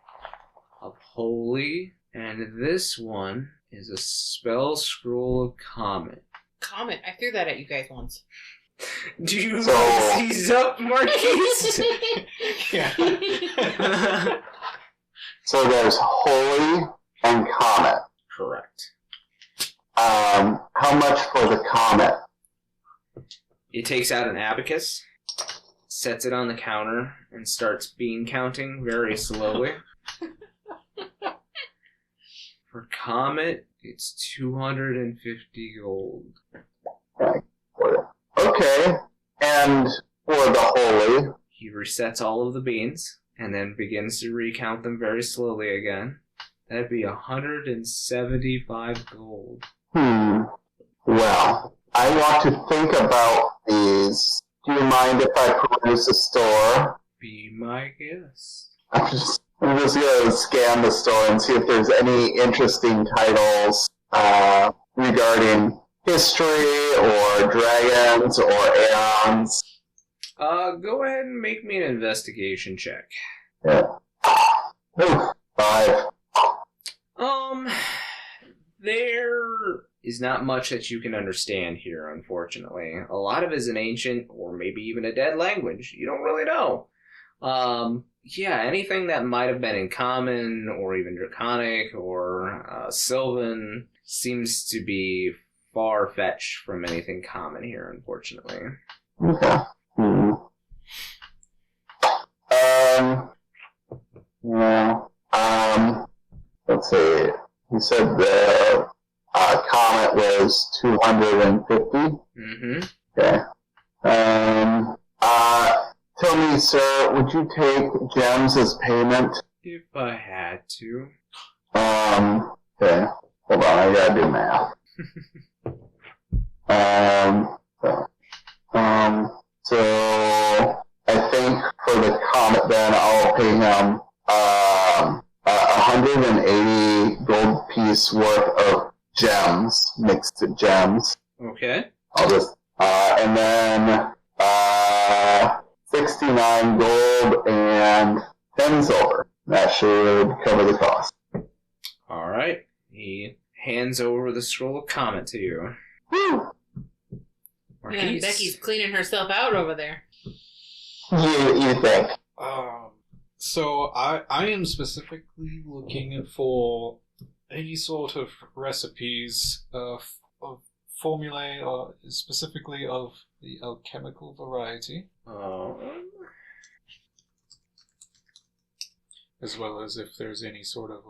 of holy, and this one is a spell scroll of comet." Comet. I threw that at you guys once. Do you So- seize up, Marquies? Yeah. So there's holy and comet. Correct. How much for the comet? He takes out an abacus, sets it on the counter, and starts bean counting very slowly. For comet, it's 250 gold. Okay. And for the holy? He resets all of the beans, and then begins to recount them very slowly again. That'd be 175 gold. Well, I want to think about these. Do you mind if I peruse the store? Be my guest. I'm just gonna scan the store and see if there's any interesting titles regarding history or dragons or aeons. Go ahead and make me an investigation check. Yeah. Ooh, 5. There is not much that you can understand here, unfortunately. A lot of it is an ancient, or maybe even a dead language. You don't really know. Yeah, anything that might have been in common, or even draconic, or sylvan, seems to be far-fetched from anything common here, unfortunately. Okay. Yeah. Let's see. You said the Comet was 250. Mm-hmm. Okay. Tell me, sir, would you take gems as payment? If I had to. Okay. Hold on, I gotta do math. So I think for the Comet then I'll pay him 180 gold piece worth of gems, mixed gems. Okay. I'll just and then 69 gold and 10 silver. That should cover the cost. All right. He hands over the scroll of Comet to you. Woo! Yeah, Becky's cleaning herself out over there. You think? So I am specifically looking for any sort of recipes of formulae, or specifically of the alchemical variety, as well as if there's any sort of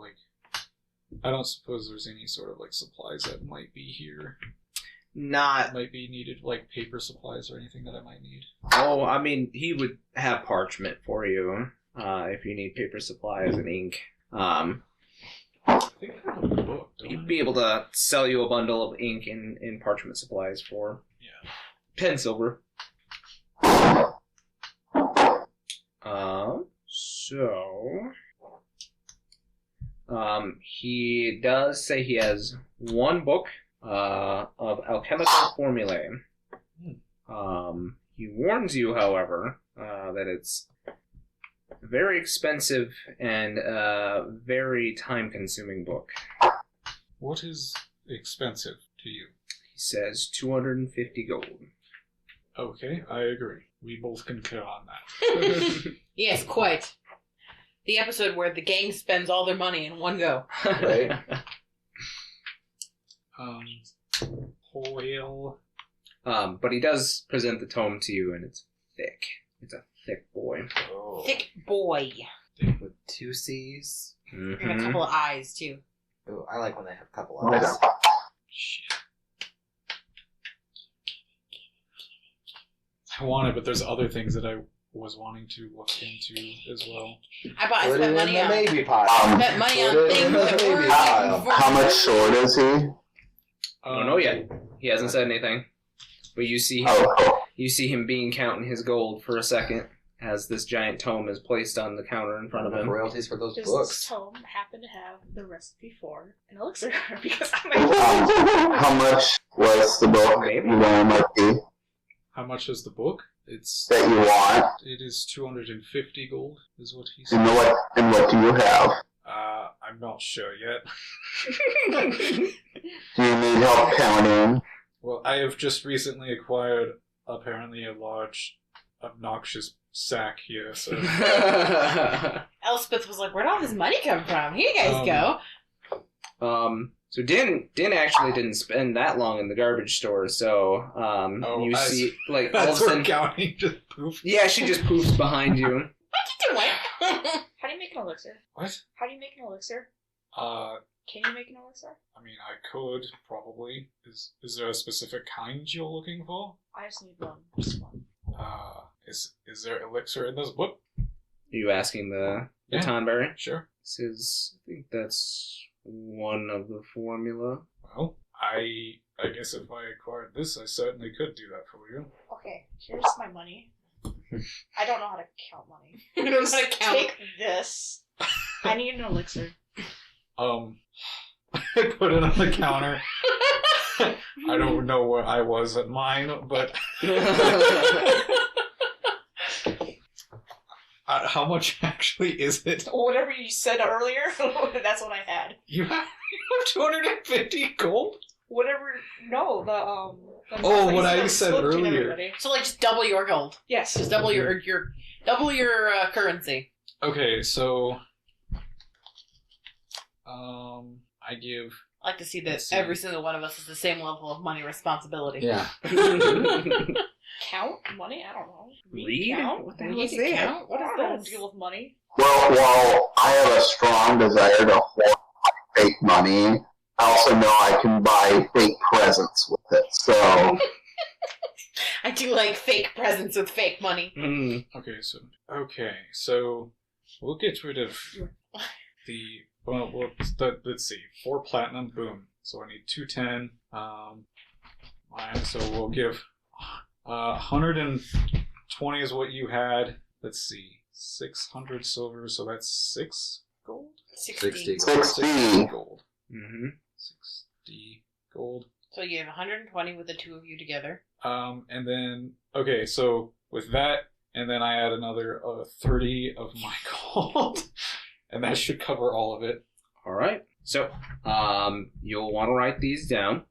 I don't suppose there's any sort of supplies that might be here. Might be needed, paper supplies or anything that I might need. Oh, I mean, he would have parchment for you if you need paper supplies and ink. I think I have a book. He'd be able to sell you a bundle of ink and parchment supplies for 10 silver. He does say he has one book of alchemical formulae. He warns you, however, that it's a very expensive and very time-consuming book. What is expensive to you? He says 250 gold. Okay, I agree. We both concur on that. Yes, quite. The episode where the gang spends all their money in one go. Right? Oil. But he does present the tome to you, and it's thick. It's a thick boy. Oh. Thick boy. With 2 C's. Mm-hmm. And a couple of eyes, too. Ooh, I like when they have a couple Right of on. Shit. I want it, but there's other things that I was wanting to look into as well. I Put it spent in money the on maybe pile. spent money on Put it things in the that maybe weren't pile. even How much short is he? I don't know yet. He hasn't said anything. But you see him, Oh, you see him counting his gold for a second as this giant tome is placed on the counter in front of him. Royalties for those Does books. this tome happen to have the recipe for an elixir? Because how much was the book Maybe. you want, Marquis, How much is the book? It's that you want? It is 250 gold, is what he And said. what do you have? I'm not sure yet. Do you need help counting? Well, I have just recently acquired apparently a large, obnoxious sack here, so... Elspeth was like, where'd all this money come from? Here you guys go. So Din actually didn't spend that long in the garbage store, so you see all of a That's where sudden, counting just poof. yeah, she just poofs behind you. What you doing? how do you make an elixir? What? How do you make an elixir? I Can you make an elixir? mean, I could, probably. Is there a specific kind you're looking for? I just need one. Just one. Is there elixir in this book? Are you asking the Yeah. Tonberry? Sure. This is, I think that's one of the formula. Well, I guess if I acquired this, I certainly could do that for you. Okay, here's my money. I don't know how to count money. I don't know how to count. Take this. I need an elixir. I put it on the counter. I don't know where I was at mine, but how much actually is it? Whatever you said earlier, that's what I had. You have 250 gold? Whatever. No, the Oh, what I the said split between earlier. everybody. So, just double your gold. Yes. Just double your currency. Okay, so I give. I like to see that Let's see. every single one of us has the same level of money responsibility. Yeah. Count money? I don't know. Read? Count? What the hell Read is and that? count? What I is don't this? deal with money. Well, I have a strong desire to hoard fake money. I also know I can buy fake presents with it. So I do like fake presents with fake money. Okay, so we'll get rid of the let's see, 4 platinum, boom. So I need 210. So we'll give 120 is what you had. Let's see, 600 silver. So that's 6 gold. 60. 60 gold. 60 gold. So you have 120 with the two of you together. And then so with that, and then I add another 30 of my gold, and that should cover all of it. All right. So, you'll want to write these down.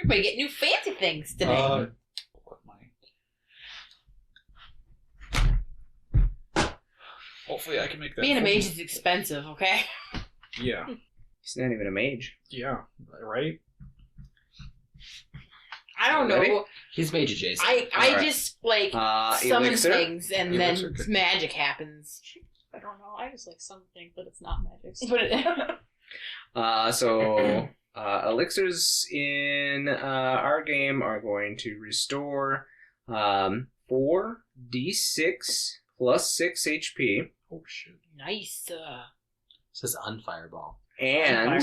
Everybody get new fancy things today. Hopefully I can make that. Being a mage is expensive, okay? Yeah. He's not even a mage. Yeah. Right? I don't Ready? know. He's mage adjacent. I Alright. just like summon Elixir? things and Elixir. then magic happens. I don't know. I just like something, but it's not magic. But So elixirs in our game are going to restore 4d6 plus 6 HP. Oh shit. nice. It says unfireball. And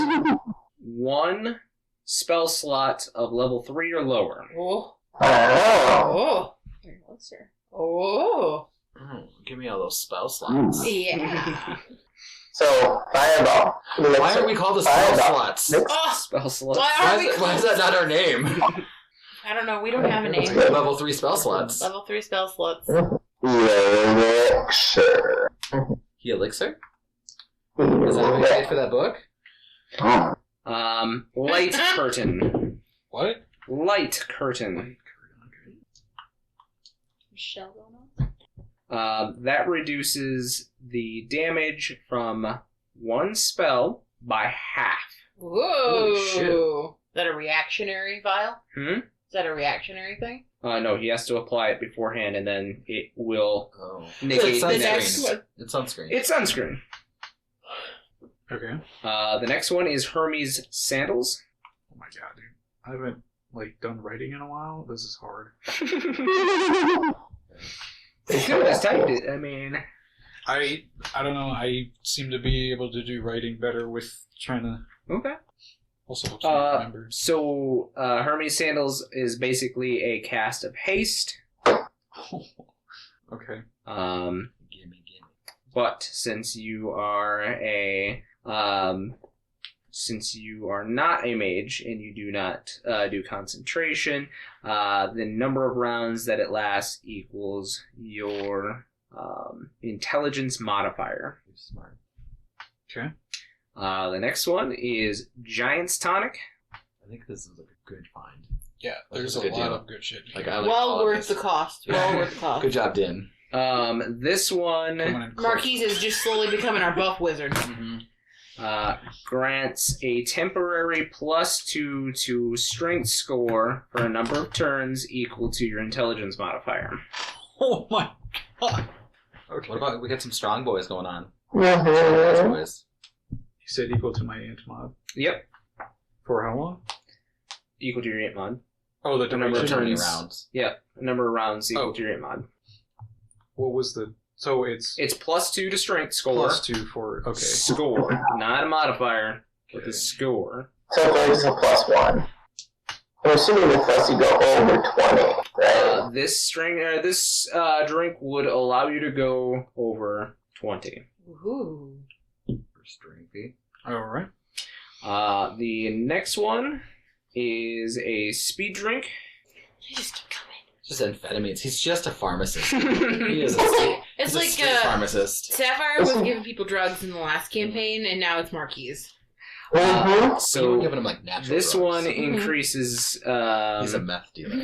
1 spell slot of level 3 or lower. Oh. Oh. Oh. Elixir. Oh. Give me all those spell slots. Yeah. So fireball. Why are we called the spell slots? Oh, Spell slot. Why is that not our name? I don't know. We don't have a name. Level 3 spell slots. Level 3 spell slots. Elixir. The elixir? Is that what you paid for that book? Light curtain. What? Light curtain. Michelle going on? That reduces the damage from 1 spell by half. Whoa. Holy shit. Is that a reactionary vial? Hmm? Is that a reactionary thing? No, he has to apply it beforehand, and then it will It's negate the next. sunscreen. It's sunscreen. It's sunscreen. Okay. The next one is Hermes sandals. Oh my god, dude. I haven't done writing in a while. This is hard. You could have typed it. I mean, I don't know. I seem to be able to do writing better with trying to. okay. Also helps me remember. So Hermes sandals is basically a cast of haste. Okay. Gimme. But since you are not a mage and you do not do concentration, the number of rounds that it lasts equals your intelligence modifier. Smart. Okay. The next one is Giant's Tonic. I think this is a good find. Yeah, there's That's a a good lot deal. of good shit. I like Well all of worth this. the cost. Well worth the cost. Good job, Din. This one Coming in close. Marquies is just slowly becoming our buff wizard. grants a temporary +2 to strength score for a number of turns equal to your intelligence modifier. Oh my god. Okay. What about we got some strong boys going on? Mhm. Boys. You said equal to my int mod. Yep. For how long? Equal to your int mod. Oh, the number of duration. How many turns. rounds? Yep. Number of rounds equal Oh. to your int mod. What was the? So it's It's +2 to strength score. +2 for okay. Score. Not a modifier, but Okay. the score. So there's a +1. I'm assuming with us you go over 20, right? This drink would allow you to go over 20. Ooh. For strengthy. All right. The next one is a speed drink. They just keep coming. Just amphetamines. He's just a pharmacist. He is a It's he's a like street pharmacist. Sapphire was giving people drugs in the last campaign, and now it's Marquies. Mhm. So we're So giving him like natural this drugs. one increases. He's a meth dealer.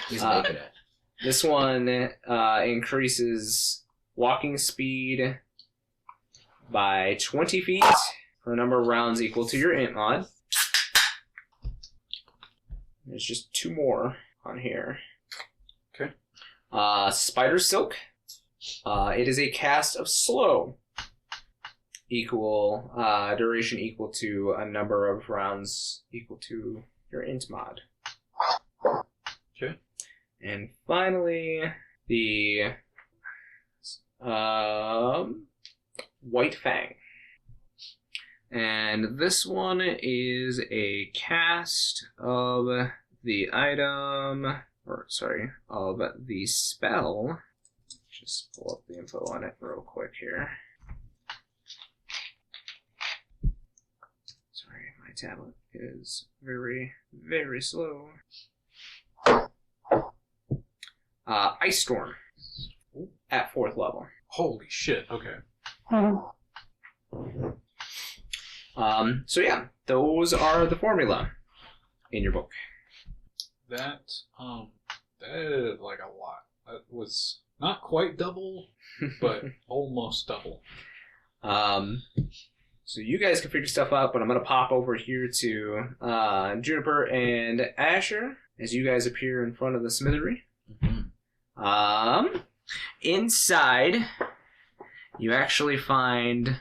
He's making it. This one increases walking speed by 20 feet for a number of rounds equal to your int mod. There's just 2 more on here. Okay. Spider Silk. It is a cast of slow. equal duration equal to a number of rounds equal to your int mod. Okay. And finally, the White Fang. And this one is a cast of the of the spell. Just pull up the info on it real quick here. Sorry, my tablet is very, very slow. Ice Storm at 4th level. Holy shit, okay. So yeah, those are the formula in your book. That is like a lot. That was not quite double, but almost double. So you guys can figure stuff out, but I'm going to pop over here to Juniper and Asher as you guys appear in front of the smithery. Inside, you actually find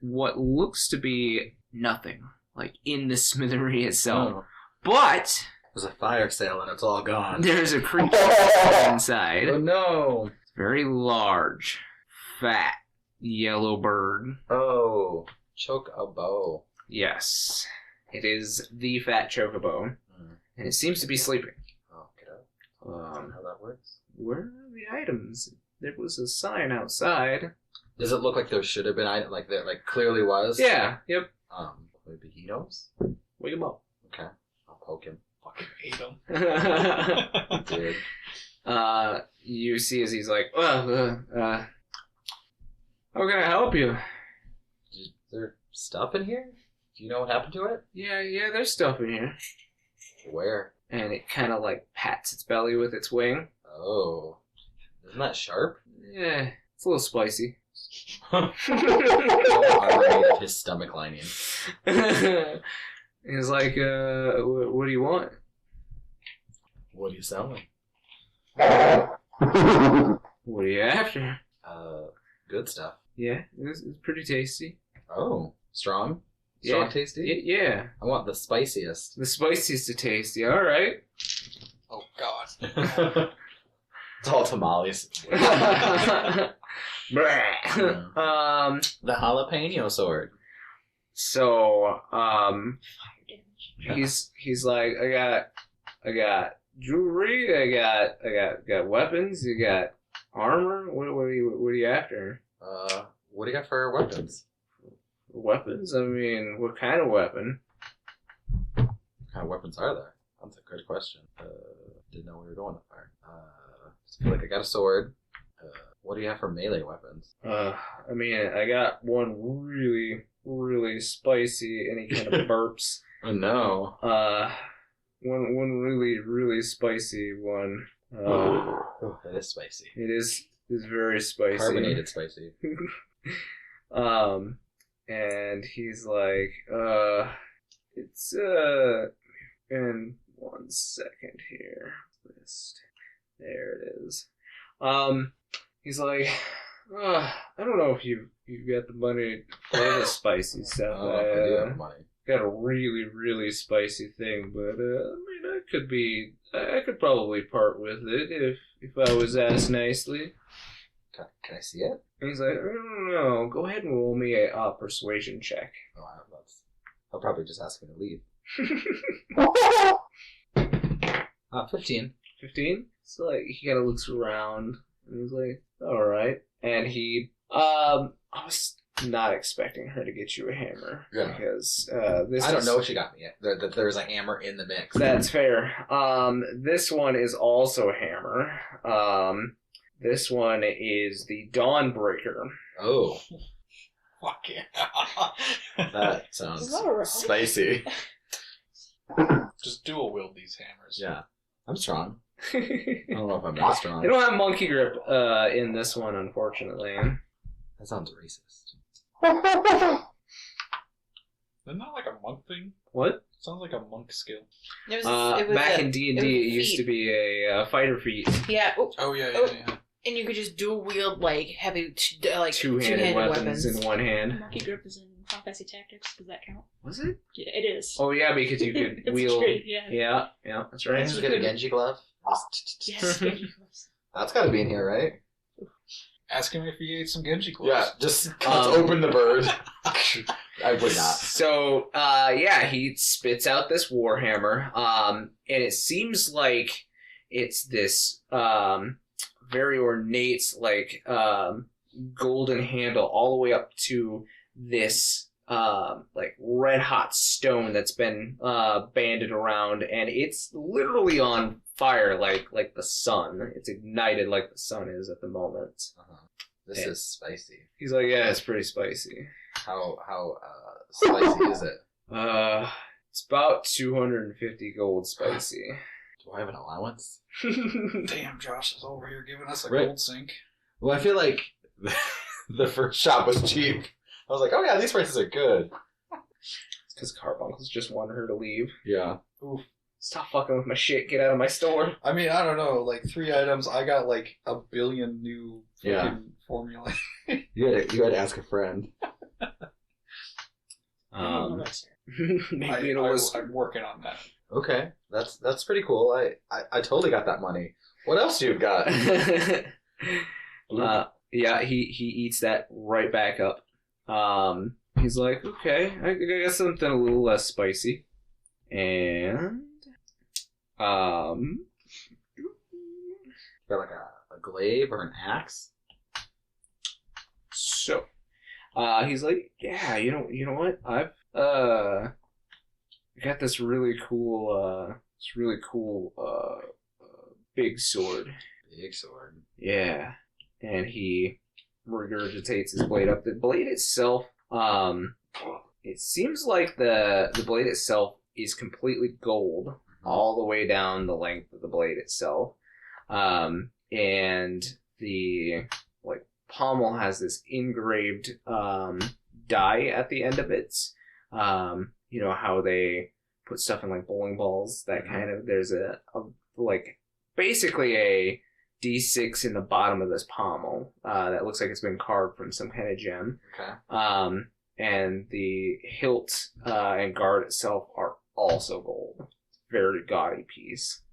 what looks to be nothing, like in the smithery itself. Oh. But There's a fire sale and it's all gone. there's a creature inside. Oh no. Very large, fat, yellow bird. Oh. Chocobo. Yes, it is the fat chocobo, and it seems to be sleeping. Oh, get up. How that works? Where are the items? There was a sign outside. Does it look like there should have been item like there like clearly was? Yeah, yep. Maybe he knows? Wake him up. Okay. I'll poke him. Fucking hate him. Dude. You see as he's like, how can I help you? Is there stuff in here? Do you know what happened to it? Yeah, there's stuff in here. Where? And it kind of like pats its belly with its wing. Oh. Isn't that sharp? Yeah, it's a little spicy. How made of his stomach lining? He's like, what do you want? What are you selling? What are you after? Good stuff. Yeah, it's pretty tasty. Oh, strong? Strong Yeah. tasty? Yeah, I want the spiciest. the spiciest to tasty. All right. Oh god. It's all tamales. Brah. The jalapeno sword. So, he's like, I got jewelry, I got weapons, you got armor. What are you after? What do you got for weapons? Weapons? I mean, what kind of weapon? What kind of weapons are there? That's a good question. Didn't know we were going that far. I feel like I got a sword. What do you have for melee weapons? I mean, I got one really, really spicy, any kind of burps. Oh no. One really, really spicy one. Oh, that is spicy. It is very spicy. Carbonated spicy. And he's like, it's in 1 second here. List. There it is. He's like, I don't know if you've got the money for the spicy stuff. I do have money. Got a really, really spicy thing, but I mean, I could probably part with it if I was asked nicely. Can I see it? And he's like, I don't know. Go ahead and roll me a persuasion check. Oh, I'll probably just ask him to leave. 15. 15? So like he kind of looks around and he's like, all right. And he, I was not expecting her to get you a hammer. Yeah. Because I don't know what she got me yet. There's a hammer in the mix. That's fair. This one is also a hammer. This one is the Dawnbreaker. Oh. Fuck yeah. That sounds Is that right? spicy. Just dual wield these hammers. Yeah. I'm strong. I They don't know if I'm that strong. don't have monkey grip in this one, unfortunately. That sounds racist. Isn't that like a monk thing? What? Sounds like a monk skill. It was Back in it D&D, was it used to be a fighter feat. Yeah. Oh, Oh yeah, Oh. yeah. And you could just dual wield like heavy, two-handed weapons in one hand. Monkey grip is in Final Fantasy Tactics. Does that count? Was it? Yeah, it is. Oh yeah, because you could It's wield. great, yeah. Yeah, that's right. Just get a Genji glove. Yes, Genji gloves. That's got to be in here, right? Ask him if he ate some Genji gloves. Yeah, just let's open the bird. I would not. So, he spits out this warhammer, and it seems like it's this very ornate, like golden handle all the way up to this like red hot stone that's been banded around, and it's literally on fire like the sun. It's ignited like the sun is at the moment. This is spicy. He's like, yeah, it's pretty spicy. How spicy is it? It's about 250 gold spicy. Do I have an allowance? Damn, Josh is over here giving us a Right. gold sink. Well, I feel like the first shop was cheap. I was like, oh yeah, these prices are good. It's because Carbuncles just wanted her to leave. Yeah. Oof. Stop fucking with my shit. Get out of my store. I mean, I don't know, like 3 items. I got like a billion new fucking formula. You had to ask a friend. Maybe it'll listen. I'm working on that. Okay, that's pretty cool. I totally got that money. What else you've got? He eats that right back up. He's like, okay, I got something a little less spicy. And Got like a glaive or an axe? So, he's like, yeah, you know what? I've got this really cool big sword. Big sword. Yeah, and he regurgitates his blade up. The blade itself, it seems like the blade itself is completely gold all the way down the length of the blade itself, and the pommel has this engraved die at the end of it. You know how they put stuff in like bowling balls, that kind of, there's a basically a D6 in the bottom of this pommel that looks like it's been carved from some kind of gem. Okay. And the hilt and guard itself are also gold. Very gaudy piece.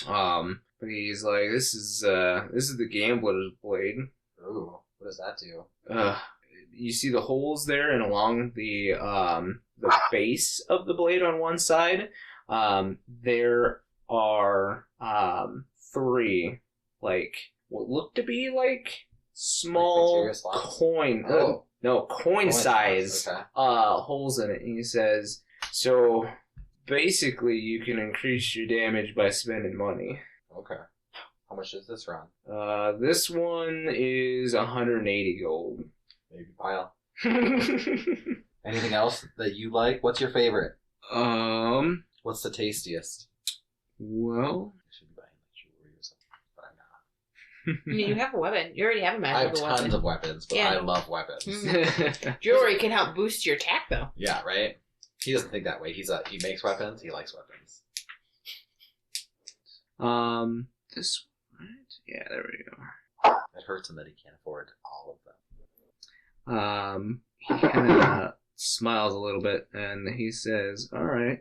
But he's like, this is the gambler's blade. Ooh, what does that do? You see the holes there, and along the base of the blade on one side, there are 3 what look to be small coin. Coin size Okay. holes in it. And he says, so basically you can increase your damage by spending money. Okay. How much does this run? This one is 180 gold. Maybe pile. Anything else that you like? What's your favorite? What's the tastiest? Well, I should be buying jewelry or something, but I'm not. I mean, you have a weapon. You already have a I have magical tons weapon. of weapons, but Yeah. I love weapons. Jewelry can help boost your attack, though. Yeah, right? He doesn't think that way. He makes weapons. He likes weapons. this one, right? Yeah, there we go. It hurts him that he can't afford all of them. He kind of smiles a little bit, and he says, all right.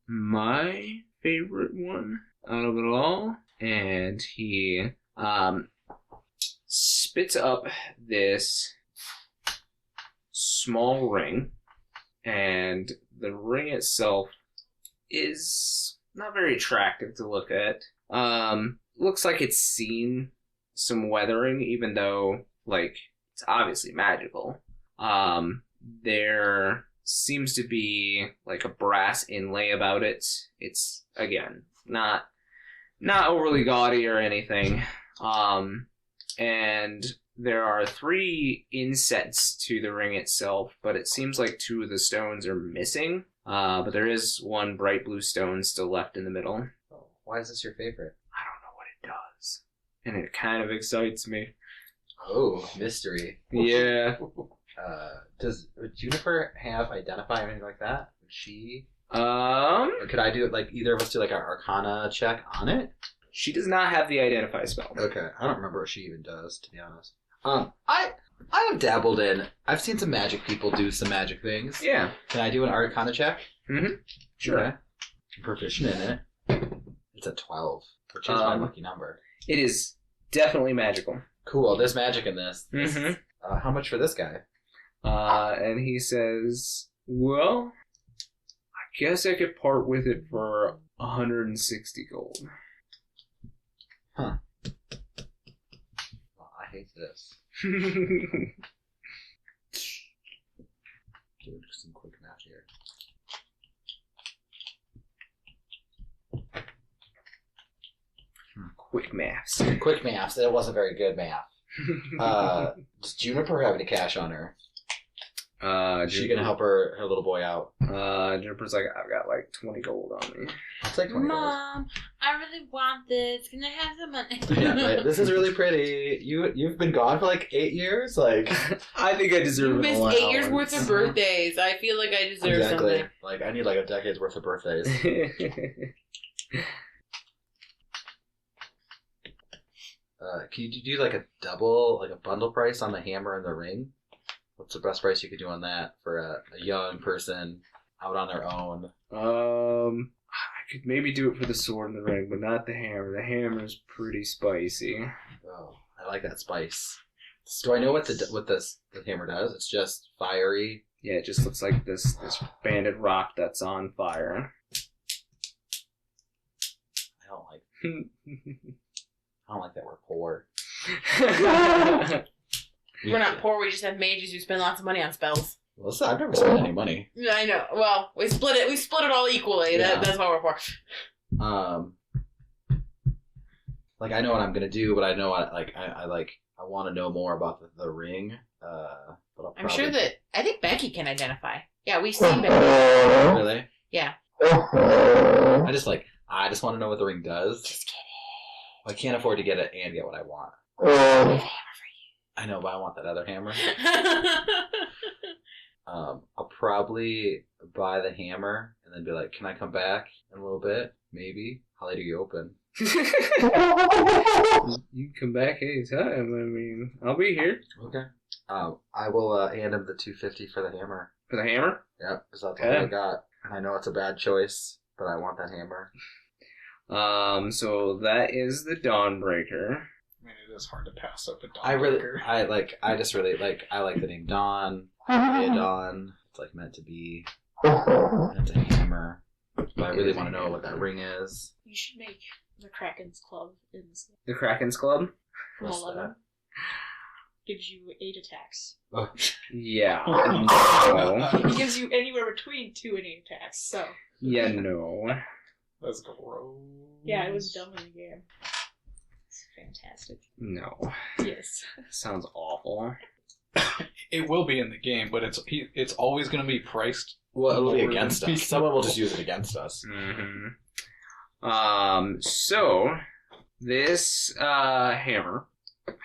My favorite one out of it all, and he spits up this small ring, and the ring itself is not very attractive to look at. Looks like it's seen some weathering, even though it's obviously magical. There seems to be a brass inlay about it. It's, again, not overly gaudy or anything. And there are 3 insets to the ring itself, but it seems like 2 of the stones are missing. But there is 1 bright blue stone still left in the middle. Oh, why is this your favorite? I don't know what it does, and it kind of excites me. Oh, mystery. Yeah. Would Juniper have identify or anything like that? Would she? Um. Or could I do it? Either of us do an Arcana check on it? She does not have the identify spell. Okay, I don't remember what she even does, to be honest. I have dabbled in. I've seen some magic people do some magic things. Yeah. Can I do an Arcana check? Mm-hmm. Sure. Okay. I'm proficient in it. It's a 12, which is my lucky number. It is definitely magical. Cool. There's magic in this. Mm-hmm. How much for this guy? And he says, well, I guess I could part with it for 160 gold. Huh. Well, I hate this. Do some quick math here. Quick maths. Quick maths. That wasn't very good math. Does Juniper have any cash on her? Is she gonna help her little boy out? Juniper's like, I've got like 20 gold on me. I'll take 20 gold. Mom, I really want this. Can I have some money? Yeah, right. This is really pretty. You've been gone for like 8 years. Like, I think I deserve You an missed allowance. 8 years worth of birthdays. I feel like I deserve exactly. something. Like, I need like a decade's worth of birthdays. Can you do like a double, like a bundle price on the hammer and the ring? What's the best price you could do on that for a young person out on their own? I could maybe do it for the sword and the ring, but not the hammer. The hammer's pretty spicy. Oh, I like that spice. Do I know what the hammer does? It's just fiery. Yeah, it just looks like this banded rock that's on fire. I don't like that we're poor. We're not poor, we just have mages who spend lots of money on spells. Well, I've never spent any money. Yeah, I know. Well, we split it all equally. Yeah. That's why we're poor. Like I know what I'm gonna do, but I know I want to know more about the ring. But I'm sure that I think Becky can identify. Yeah, we've seen Becky. Really? Yeah. I just want to know what the ring does. Just kidding. I can't afford to get it and get what I want. I know, but I want that other hammer. I'll probably buy the hammer and then be like, can I come back in a little bit? Maybe. How late are you open? You can come back anytime. I mean, I'll be here. Okay. I will hand him the $250 for the hammer. For the hammer? Yep, because that's all I got. And I know it's a bad choice, but I want that hammer. So that is the Dawnbreaker. I mean, it is hard to pass up a Dawn. I like the name Dawn. Dawn. It's like meant to be. And it's a hammer. But I really want to know what that ring is. You should make the Kraken's Club in this. The Kraken's Club? What's that? Gives you 8 attacks. Oh. Yeah. No. It gives you anywhere between 2 and 8 attacks, so. Yeah, no. That's gross. Yeah, it was dumb in the game. It's fantastic. No. Yes. Sounds awful. It will be in the game, but it's always going to be priced. Well, it'll be lower against than us. Someone will just use it against us. Mm-hmm. So this hammer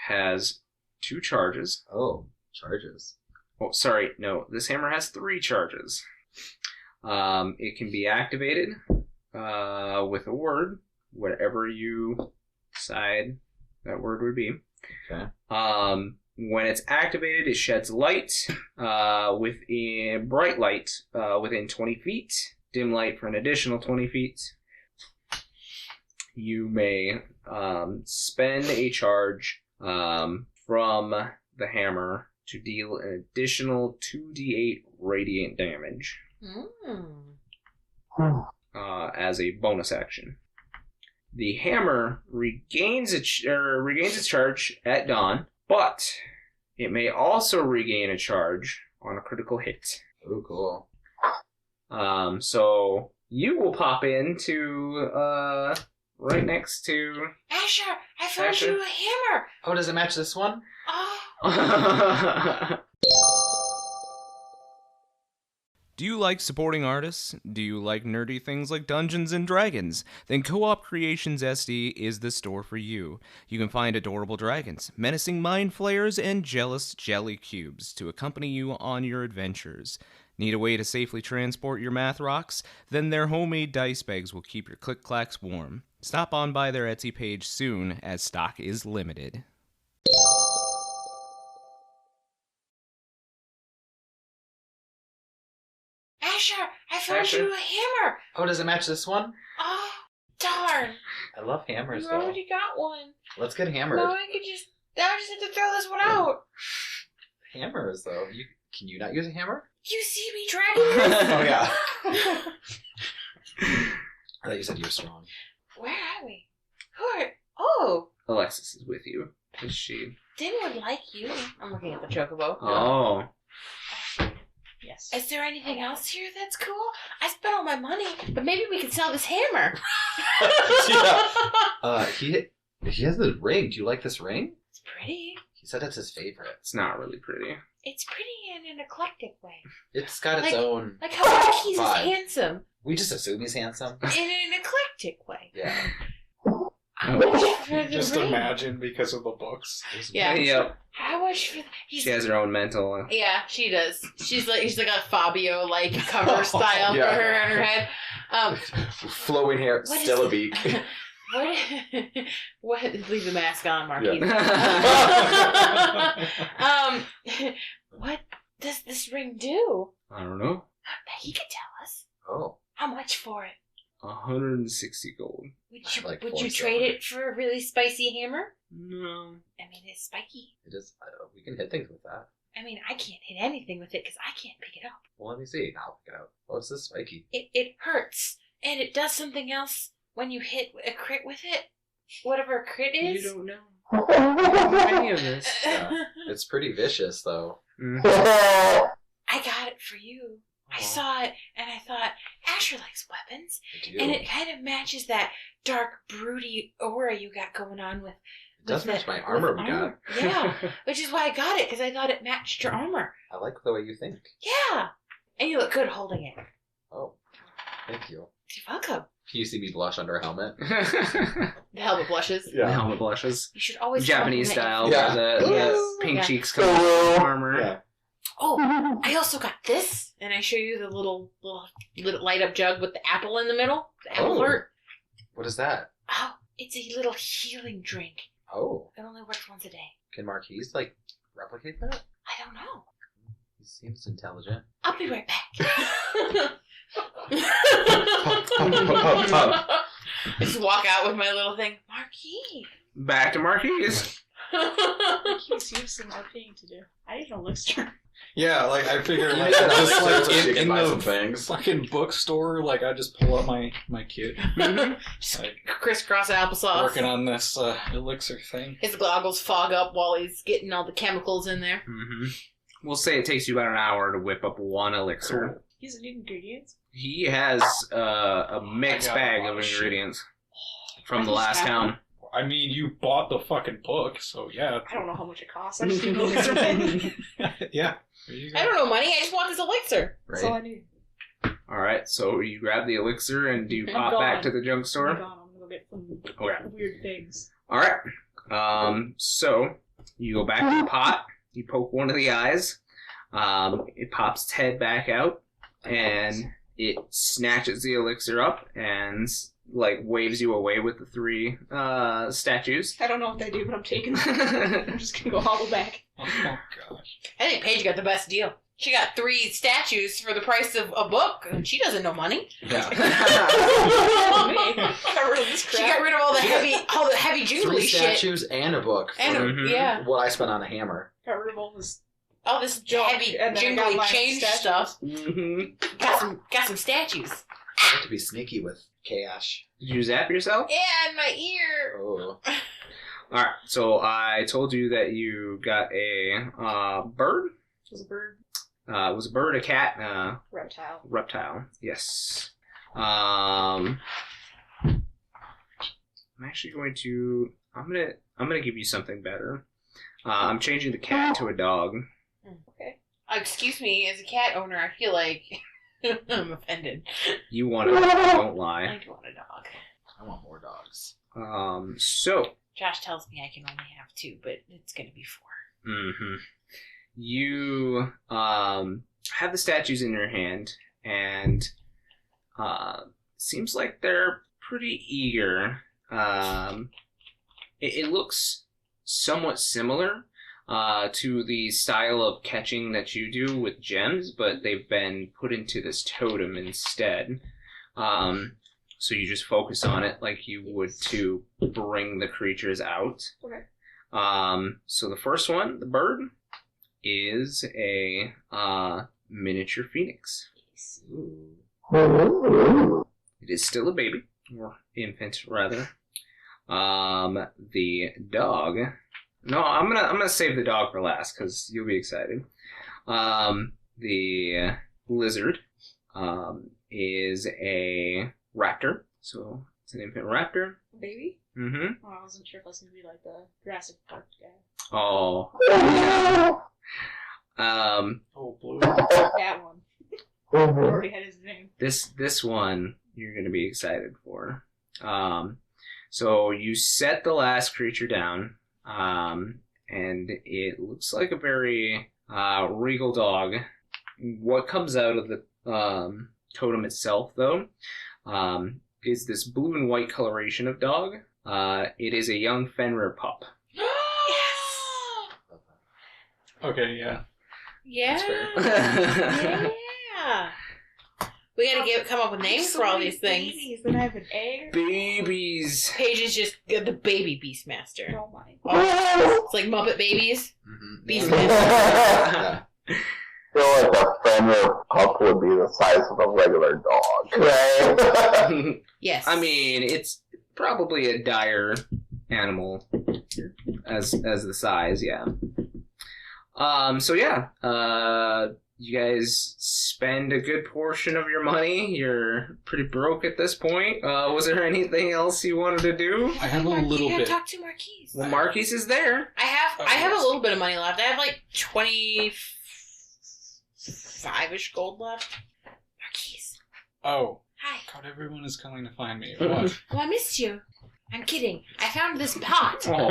has 2 charges. Oh, charges. Oh, sorry, no. This hammer has 3 charges. It can be activated with a word, whatever you decide that word would be. Okay. When it's activated, it sheds light within bright light within 20 feet, dim light for an additional 20 feet. You may spend a charge from the hammer to deal an additional 2d8 radiant damage as a bonus action. The hammer regains its charge at dawn, but it may also regain a charge on a critical hit. Oh, cool. So you will pop into right next to Asher, I found Asher. you a hammer. Oh, does it match this one? Oh. Do you like supporting artists? Do you like nerdy things like Dungeons and Dragons? Then Co-op Creations SD is the store for you. You can find adorable dragons, menacing mind flayers, and jealous jelly cubes to accompany you on your adventures. Need a way to safely transport your math rocks? Then their homemade dice bags will keep your click-clacks warm. Stop on by their Etsy page soon, as stock is limited. Asher, I found you a hammer. Oh, does it match this one? Oh, darn. I love hammers, You though. already got one. Let's get hammered. No, I just have to throw this one out. Hammers, though. Can you not use a hammer? You see me dragging this? Oh, yeah. I thought you said you were strong. Where are we? Who are... Oh, Alexis is with you. Is she? Din would like you. I'm looking at the chocobo. Oh. Yes. Is there anything else here that's cool? I spent all my money, but maybe we could sell this hammer. He has the ring. Do you like this ring? It's pretty. He said it's his favorite. It's not really pretty. It's pretty in an eclectic way. It's got its own. Like how Marquies is vibe. handsome. We just assume he's handsome. In an eclectic way. Yeah. How much for the Just ring? imagine because of the books. Yeah. Yep. How much for? She has her own mental. Yeah, she does. She's like a Fabio like cover style Yeah. for her in her head. Flowing hair, What still is- a beak. What? Leave the mask on, Marquis. What does this ring do? I don't know. He could tell us. Oh. How much for it? 160 gold. Would you Like would 4 you trade silver. it for a really spicy hammer? No. I mean, it's spiky. It is. We can hit things with that. I mean, I can't hit anything with it because I can't pick it up. Well, let me see. I'll pick it out. Oh, it's this spiky. It hurts, and it does something else when you hit a crit with it. Whatever a crit is. You don't know any of this. Yeah. It's pretty vicious, though. I got it for you. I saw it, and I thought, Asher likes weapons, I do. and it kind of matches that dark, broody aura you got going on with. It does with match the- my with armor we got. armor. Yeah, which is why I got it, because I thought it matched your armor. I like the way you think. Yeah, and you look good holding it. Oh, thank you. You're welcome. Can you see me blush under a helmet? The helmet blushes. The helmet blushes. You should always Japanese compliment style, Yeah. where the pink Yeah. cheeks come with armor. Yeah. Oh, I also got this, and I show you the little light up jug with the apple in the middle. The apple Oh. heart. What is that? Oh, it's a little healing drink. Oh, It only works once a day. can Marquies replicate that? I don't know. He seems intelligent. I'll be right back. I just walk out with my little thing. Marquis. Back to Marquies. Marquies, you have some marketing to do. I need an elixir. Yeah, like I figured, like Yeah, just so like she in can buy the some things. fucking bookstore, like I just pull out my kit, Just like crisscross applesauce. working on this elixir thing. His goggles fog up while he's getting all the chemicals in there. Mm-hmm. We'll say it takes you about an hour to whip up one elixir. He doesn't need ingredients. He has a mixed I got a bag lot of of shit. ingredients from I the just last have town. I mean, you bought the fucking book, so yeah. I don't know how much it costs. I just need an elixir thing. Yeah. There you go. I don't know money, I just want this elixir. That's all I Right? need. Alright, so you grab the elixir and do you I'm pop gone. back to the junk I'm store? gone. I'm gonna go get some Okay. weird things. Alright. So you go back to the pot, you poke one of the eyes, it pops its head back out, and it snatches the elixir up and waves you away with the 3 statues. I don't know what they do, but I'm taking them. I'm just gonna go hobble back. Oh gosh. I think Paige got the best deal. She got 3 statues for the price of a book, and she doesn't know money. Yeah. Me. Got rid of this crap. She got rid of all the heavy 3 jingly shit. statues and a book. And Mhm. yeah, What I spent on a hammer. Got rid of all this. all this heavy and then I got jingly my change statues. stuff. Mm-hmm. Got some statues. I like to be sneaky with cash. Did you zap yourself? Yeah, in my ear. Oh. Alright, so I told you that you got a bird. It was a bird. It was a bird, a cat, Reptile. reptile. Yes. I'm actually going to. I'm gonna give you something better. I'm changing the cat to a dog. Okay. Excuse me, as a cat owner, I feel like I'm offended. You want a dog, don't lie. I want a dog. I want more dogs. So. Josh tells me I can only have 2, but it's going to be 4. Mm-hmm. You have the statues in your hand, and seems like they're pretty eager. It looks somewhat similar to the style of catching that you do with gems, but they've been put into this totem instead. So you just focus on it like you would to bring the creatures out. Okay. So the first one, the bird, is a miniature phoenix. It is still a baby, or infant rather. The dog. No, I'm gonna save the dog for last because you'll be excited. The lizard is a raptor, so it's an infant raptor. Baby? Mm-hmm. Oh, I wasn't sure if I was going to be like the Jurassic Park guy. Oh. Oh, blue. That one. Already had his name. This one you're gonna be excited for. So you set the last creature down, and it looks like a very regal dog. What comes out of the totem itself, though, is this blue and white coloration of dog. It is a young Fenrir pup. Okay, yeah. Yeah. That's fair. Yeah. We gotta come up with names for all these things. Babies, and I have an egg. Babies. Paige is just the baby Beastmaster. Oh my. Oh, it's like Muppet Babies. Mm-hmm. Beastmaster. Yeah. I feel like a Fenrir pup would be the size of a regular dog. Right? Yes. I mean, it's probably a dire animal as the size, yeah. So yeah, you guys spend a good portion of your money. You're pretty broke at this point. Was there anything else you wanted to do? I have a little You bit. gotta talk to Marquies. Well, Marquies is there. I have a little bit of money left. I have like 25-ish gold left. Marquies. Oh, Hi. God, everyone is coming to find me. What? Oh, I missed you. I'm kidding. I found this pot. Oh,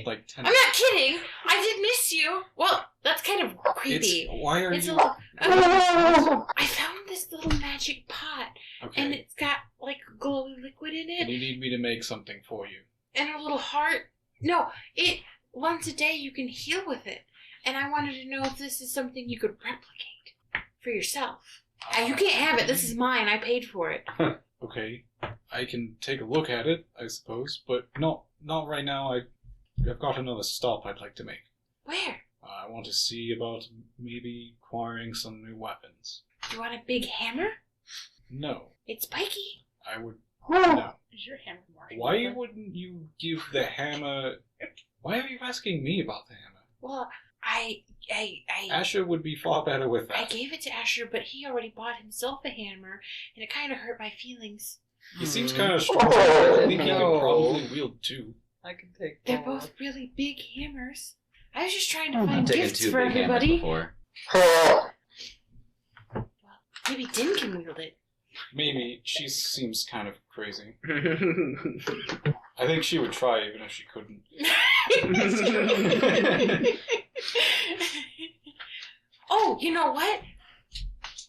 Like 10. I'm not kidding. I did miss you. Well, that's kind of creepy. Why are It's you... a little, I found this little magic pot, Okay. and it's got like glowy liquid in And it, you need me to make something for you. and a little heart. No, it once a day you can heal with it, and I wanted to know if this is something you could replicate for yourself. You can't have it. This is mine. I paid for it. Okay. I can take a look at it, I suppose, but not right now. I've got another stop I'd like to make. Where? I want to see about maybe acquiring some new weapons. You want a big hammer? No. It's spiky. I would... No. Is your hammer more? Why wouldn't you give the hammer... Why are you asking me about the hammer? Well, I Asher would be far better with that. I gave it to Asher, but he already bought himself a hammer, and it kind of hurt my feelings. He seems kind of strong. Oh, I think he no. could probably wield two. I can take. They're both really big hammers. I was just trying to I've find taken gifts 2 for big hammers everybody. before. Maybe Din can wield it. Maybe. She seems kind of crazy. I think she would try even if she couldn't. Oh, you know what?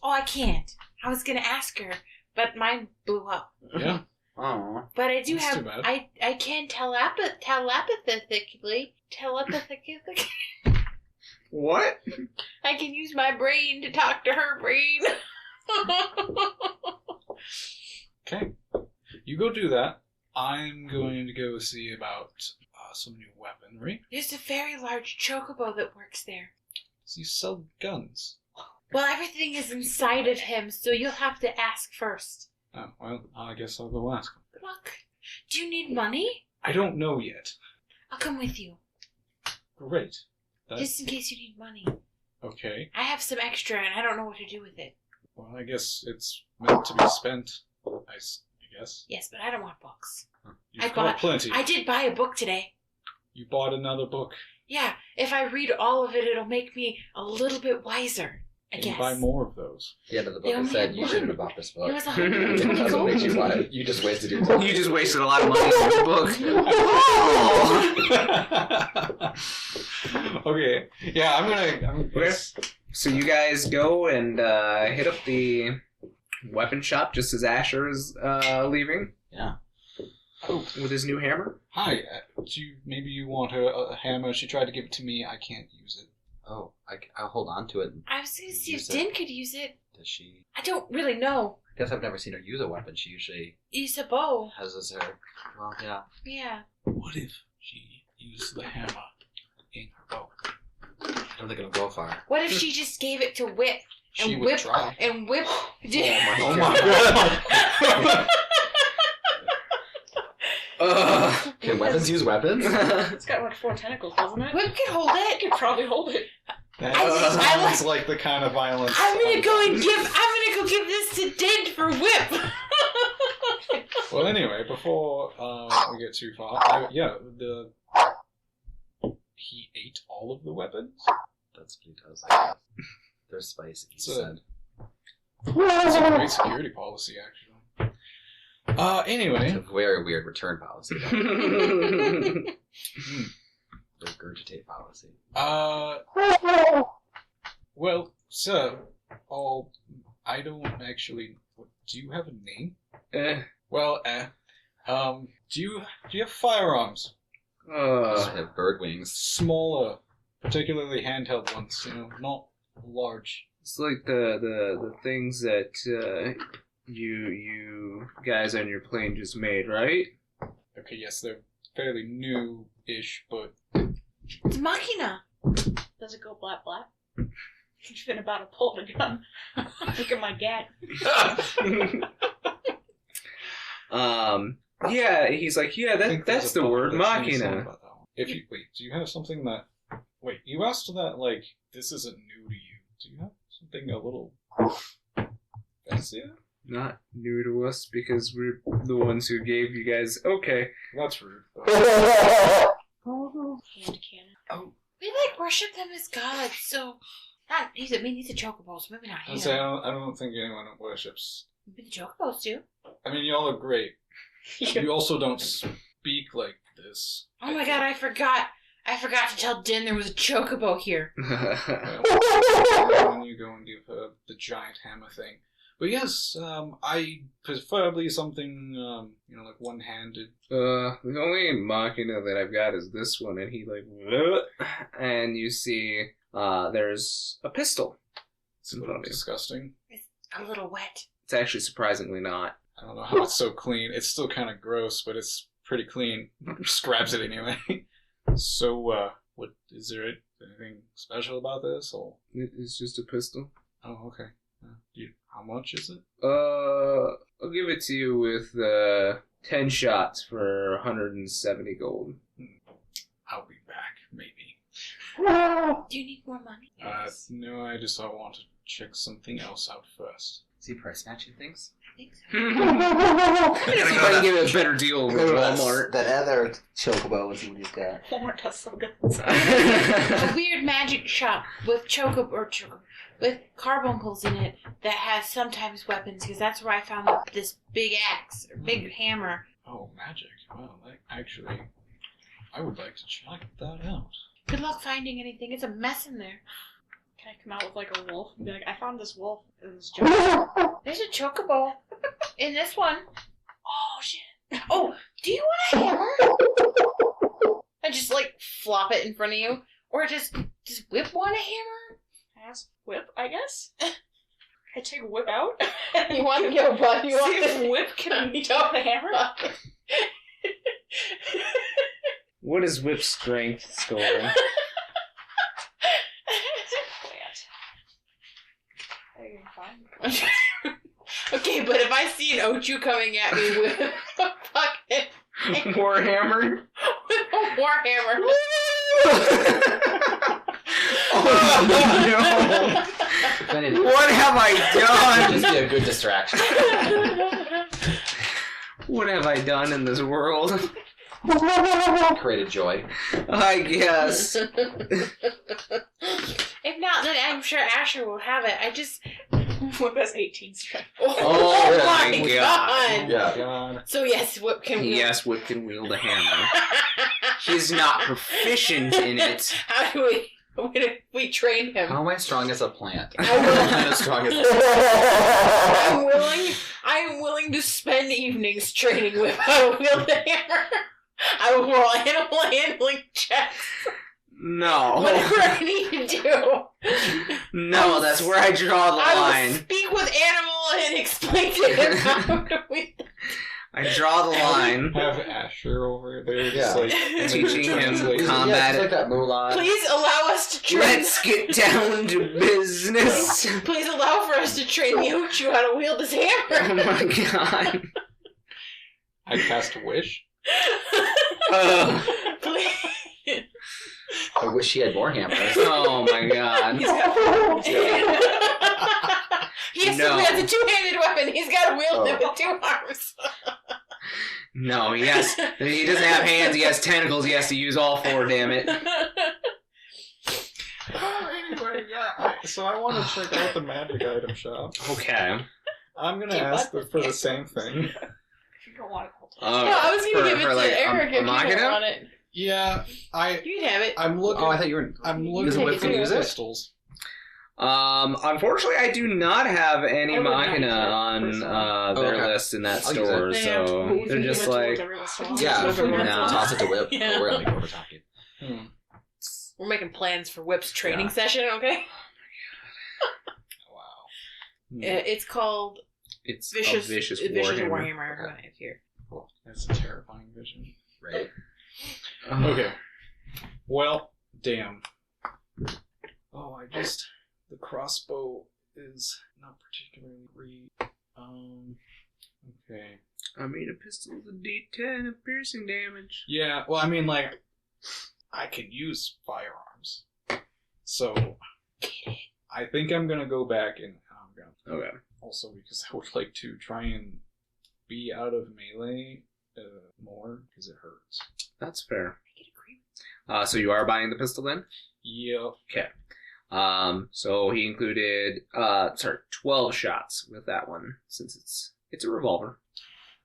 Oh, I can't. I was gonna ask her, but mine blew up. Yeah. Oh. But I do That's have. too bad. I can telepathically. what? I can use my brain to talk to her brain. Okay. You go do that. I'm going to go see about some new weaponry. There's a very large chocobo that works there. So you sell guns. Well, everything is inside of him, so you'll have to ask first. Oh, well, I guess I'll go ask him. Good luck. Do you need money? I don't know yet. I'll come with you, Great. just in case you need money. Okay. I have some extra, and I don't know what to do with it. Well, I guess it's meant to be spent. I guess. Yes, but I don't want books. You've got plenty. I did buy a book today. You bought another book. Yeah, if I read all of it, it'll make me a little bit wiser. I you buy more of those. The end of the They book only said had you one. shouldn't have bought this book. It was It 120 doesn't gold. make you buy it. You just wasted your time. You just wasted a lot of money on this book. Okay. Yeah, I'm Okay. So you guys go and hit up the weapon shop just as Asher is leaving. Yeah. Oh, With his new hammer. hi. Maybe you want a hammer. She tried to give it to me. I can't use it. Oh, I'll hold on to it. I was going to see if Use it. Din could use it. Does she? I don't really know. I guess I've never seen her use a weapon. She usually Use a bow. has this her. Well, yeah. Yeah. What if she used the hammer in her bow? I don't think it'll go far. What if she just gave it to Whip? She And would whip try. and whip. Oh my god. Can weapons use weapons? It's got like 4 tentacles, doesn't it? Whip can hold it. I could probably hold it. That I sounds like the kind of violence. I'm gonna go give this to Din for Whip. Well, anyway, before we get too far, he ate all of the weapons. That's what he does, I guess. They're spicy, he So- said. It's a great security policy, actually. It's Anyway, a very weird return policy. Regurgitate policy. well, sir, I don't actually. Do you have a name? Well, do you have firearms? I have bird wings. Smaller, particularly handheld ones. Not large. It's like the things that you guys on your plane just made, right? Okay, yes, they're fairly new-ish, but It's Machina. Does it go blat blat? You've been about to pull the gun. Look at my gat. Yeah, he's like, yeah, I think there's that's a the thought word, that's being said machina. about that one. Do you have something that? Wait, you asked that like this isn't new to you. Do you have something a little fancier? Not new to us because we're the ones who gave you guys. Okay. That's rude. Hand cannon. Oh, We worship them as gods, so he's a chocobo, so maybe not him. I don't think anyone worships. Maybe the chocobos do. I mean, y'all are great. You also don't speak like this. Oh my god, I forgot to tell Din there was a chocobo here. When you go and give her the giant hammer thing. But yes, I preferably something, like one-handed. the only machina that I've got is this one, and he and you see, there's a pistol. It's a little disgusting. It's a little wet. It's actually surprisingly not. I don't know how it's so clean. It's still kind of gross, but it's pretty clean. Just grabs it anyway. So, what is there anything special about this? Or It's just a pistol. oh, okay. How much is it? I'll give it to you with 10 shots for 170 gold. I'll be back, maybe. Do you need more money? No, I just want to check something else out first. Is he price matching things? I think so. See if I can give it a better deal with Walmart. That other chocobo and see what he's got. Walmart does so good. A weird magic shop with with carbuncles in it that has sometimes weapons, because that's where I found this big axe or big hammer. Oh, magic. Well, actually, I would like to check that out. Good luck finding anything. It's a mess in there. Can I come out with a wolf and be like, I found this wolf in this jungle? There's a chocobo in this one. Oh shit! Oh, do you want a hammer? And just flop it in front of you, or just Whip want a hammer? Ask Whip, I guess. I take Whip out. You want to go, bud? You See want if Whip can beat up the hammer? What is Whip's strength score? Okay, but if I see an Ochu coming at me with a fucking Warhammer? with a warhammer. Oh no! What have I done? Just be a good distraction. What have I done in this world? Created joy. I guess. If not, then I'm sure Asher will have it. I just... Whip has 18 strength. Oh my my god! Yeah. God. So yes, Whip can wield. Yes, Whip can wield a hammer. He's not proficient in it. How do we train him? How am I strong as a plant? I will. I'm as strong as I'm willing to spend evenings training Whip how to wield a hammer. I will roll animal handling checks. No. Whatever I need to do. No, that's where I draw the I will line. speak with animal and explain to him how to wield. I draw the line. Have Asher over there Yeah. just like Teaching him translate. combat. Yeah, it's like that Mulan. Please allow us to train. Let's get down to business. Please allow for us to train Yuchu how to wield this hammer. Oh my god. I cast Wish. Please. I wish he had more hammers. Oh my god. He's got he has a two-handed weapon. He's got to wield it with 2 arms. No, yes. He doesn't have hands, he has tentacles, he has to use all 4, damn it. Anyway, yeah. So I want to check out the magic item shop. Okay. I'm gonna ask for the same thing. If you don't want it, No, I was going to give it to Eric if you don't want it. Yeah, You can have it. I'm looking. Oh, I thought you were. I'm Does looking Whip at can use it? pistols. Unfortunately, I do not have any I would not Machina use it, on personally. their Okay. list in that I'll use store, it. so they're just like, Yeah, No. toss it to Whip. Yeah. We're like over talking. We're making plans for Whip's training Yeah. session, okay? Wow. It's called it's Vicious a vicious Warhammer. warhammer. Right here. Cool. That's a terrifying vision. Right. Okay. Well, damn. Oh, the crossbow is not particularly great. Okay. I mean, a pistol is a D10 of piercing damage. Yeah, well, I mean, like, I can use firearms. So, I think I'm gonna go back and Okay. also because I would like to try and be out of melee more because it hurts. That's fair. So you are buying the pistol then? Yep. Okay. So he included 12 shots with that one since it's a revolver.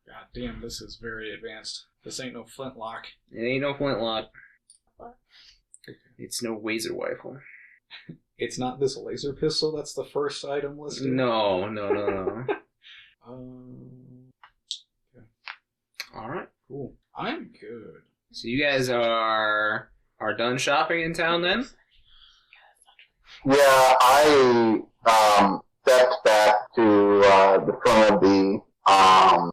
God damn, this is very advanced. This ain't no flintlock. It ain't no flintlock. What? It's no Wazer rifle. It's not this laser pistol that's the first item listed? No. Okay. All right. Cool. I'm good. So you guys are done shopping in town then? Yeah, I stepped back to the front of the hall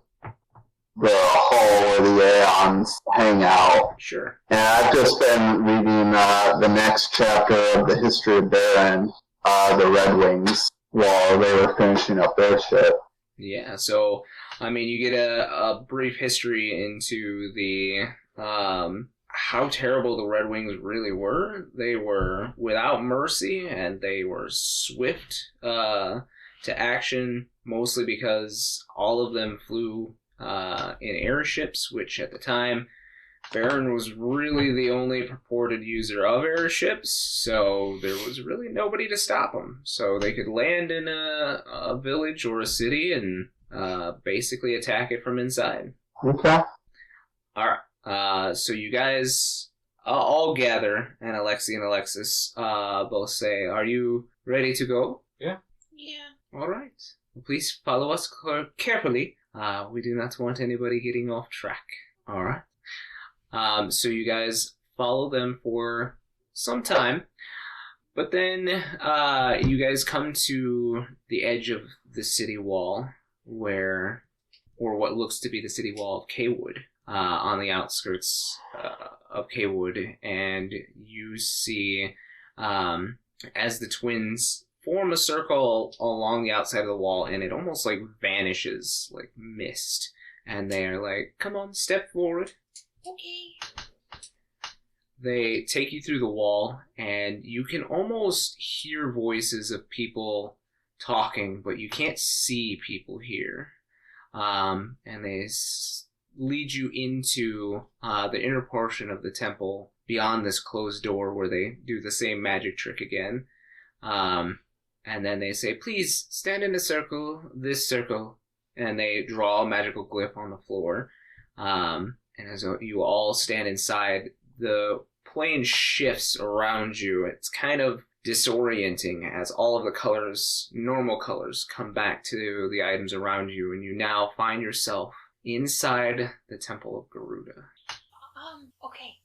where the Aeons hang out. Sure. And I've just been reading the next chapter of the history of Baron, the Red Wings, while they were finishing up their shit. Yeah, so, I mean, you get a brief history into the, how terrible the Red Wings really were. They were without mercy, and they were swift to action, mostly because all of them flew in airships, which at the time, Baron was really the only purported user of airships, so there was really nobody to stop them. So they could land in a village or a city and basically attack it from inside. Okay. Alright, so you guys all gather, and Alexi and Alexis both say, "Are you ready to go?" Yeah. Alright. Please follow us carefully. We do not want anybody getting off track. Alright. So you guys follow them for some time, but then you guys come to the edge of the city wall, or what looks to be the city wall of Kaywood, on the outskirts of Kaywood, and you see as the twins form a circle along the outside of the wall, and it almost like vanishes like mist, and they are like, "Come on, step forward." Okay. They take you through the wall, and you can almost hear voices of people talking, but you can't see people here. And they lead you into the inner portion of the temple beyond this closed door where they do the same magic trick again. And then they say, please stand in a circle, this circle. And they draw a magical glyph on the floor. And as you all stand inside, the plane shifts around you. It's kind of disorienting as all of the colors, normal colors, come back to the items around you. And you now find yourself inside the Temple of Garuda. Okay.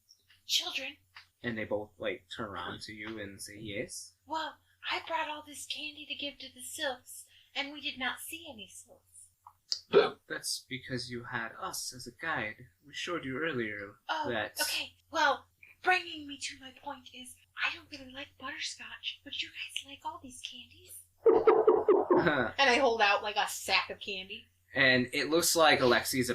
Children. And they both, turn around to you and say, yes? Well, I brought all this candy to give to the sylphs, and we did not see any sylphs. That's because you had us as a guide. We showed you earlier that... Okay. Well, bringing me to my point is, I don't really like butterscotch, but you guys like all these candies. And I hold out a sack of candy. And it looks like Alexi's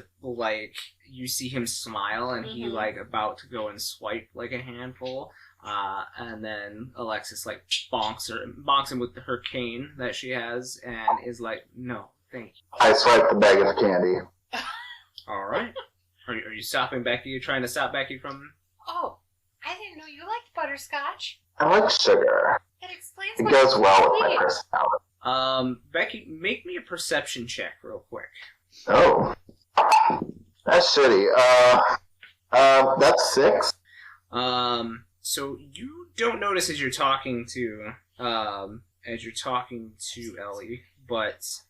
you see him smile and he about to go and swipe a handful. And then Alexis bonks him with her cane that she has and is like, no, thank you. I swipe the bag of candy. All right. Are you stopping Becky? You're trying to stop Becky from... Oh, I didn't know you liked butterscotch. I like sugar. That explains It why goes you well with my sweet. personality. Becky, make me a perception check real quick. Oh. That's shitty. That's 6. So you don't notice as you're talking to Ellie, but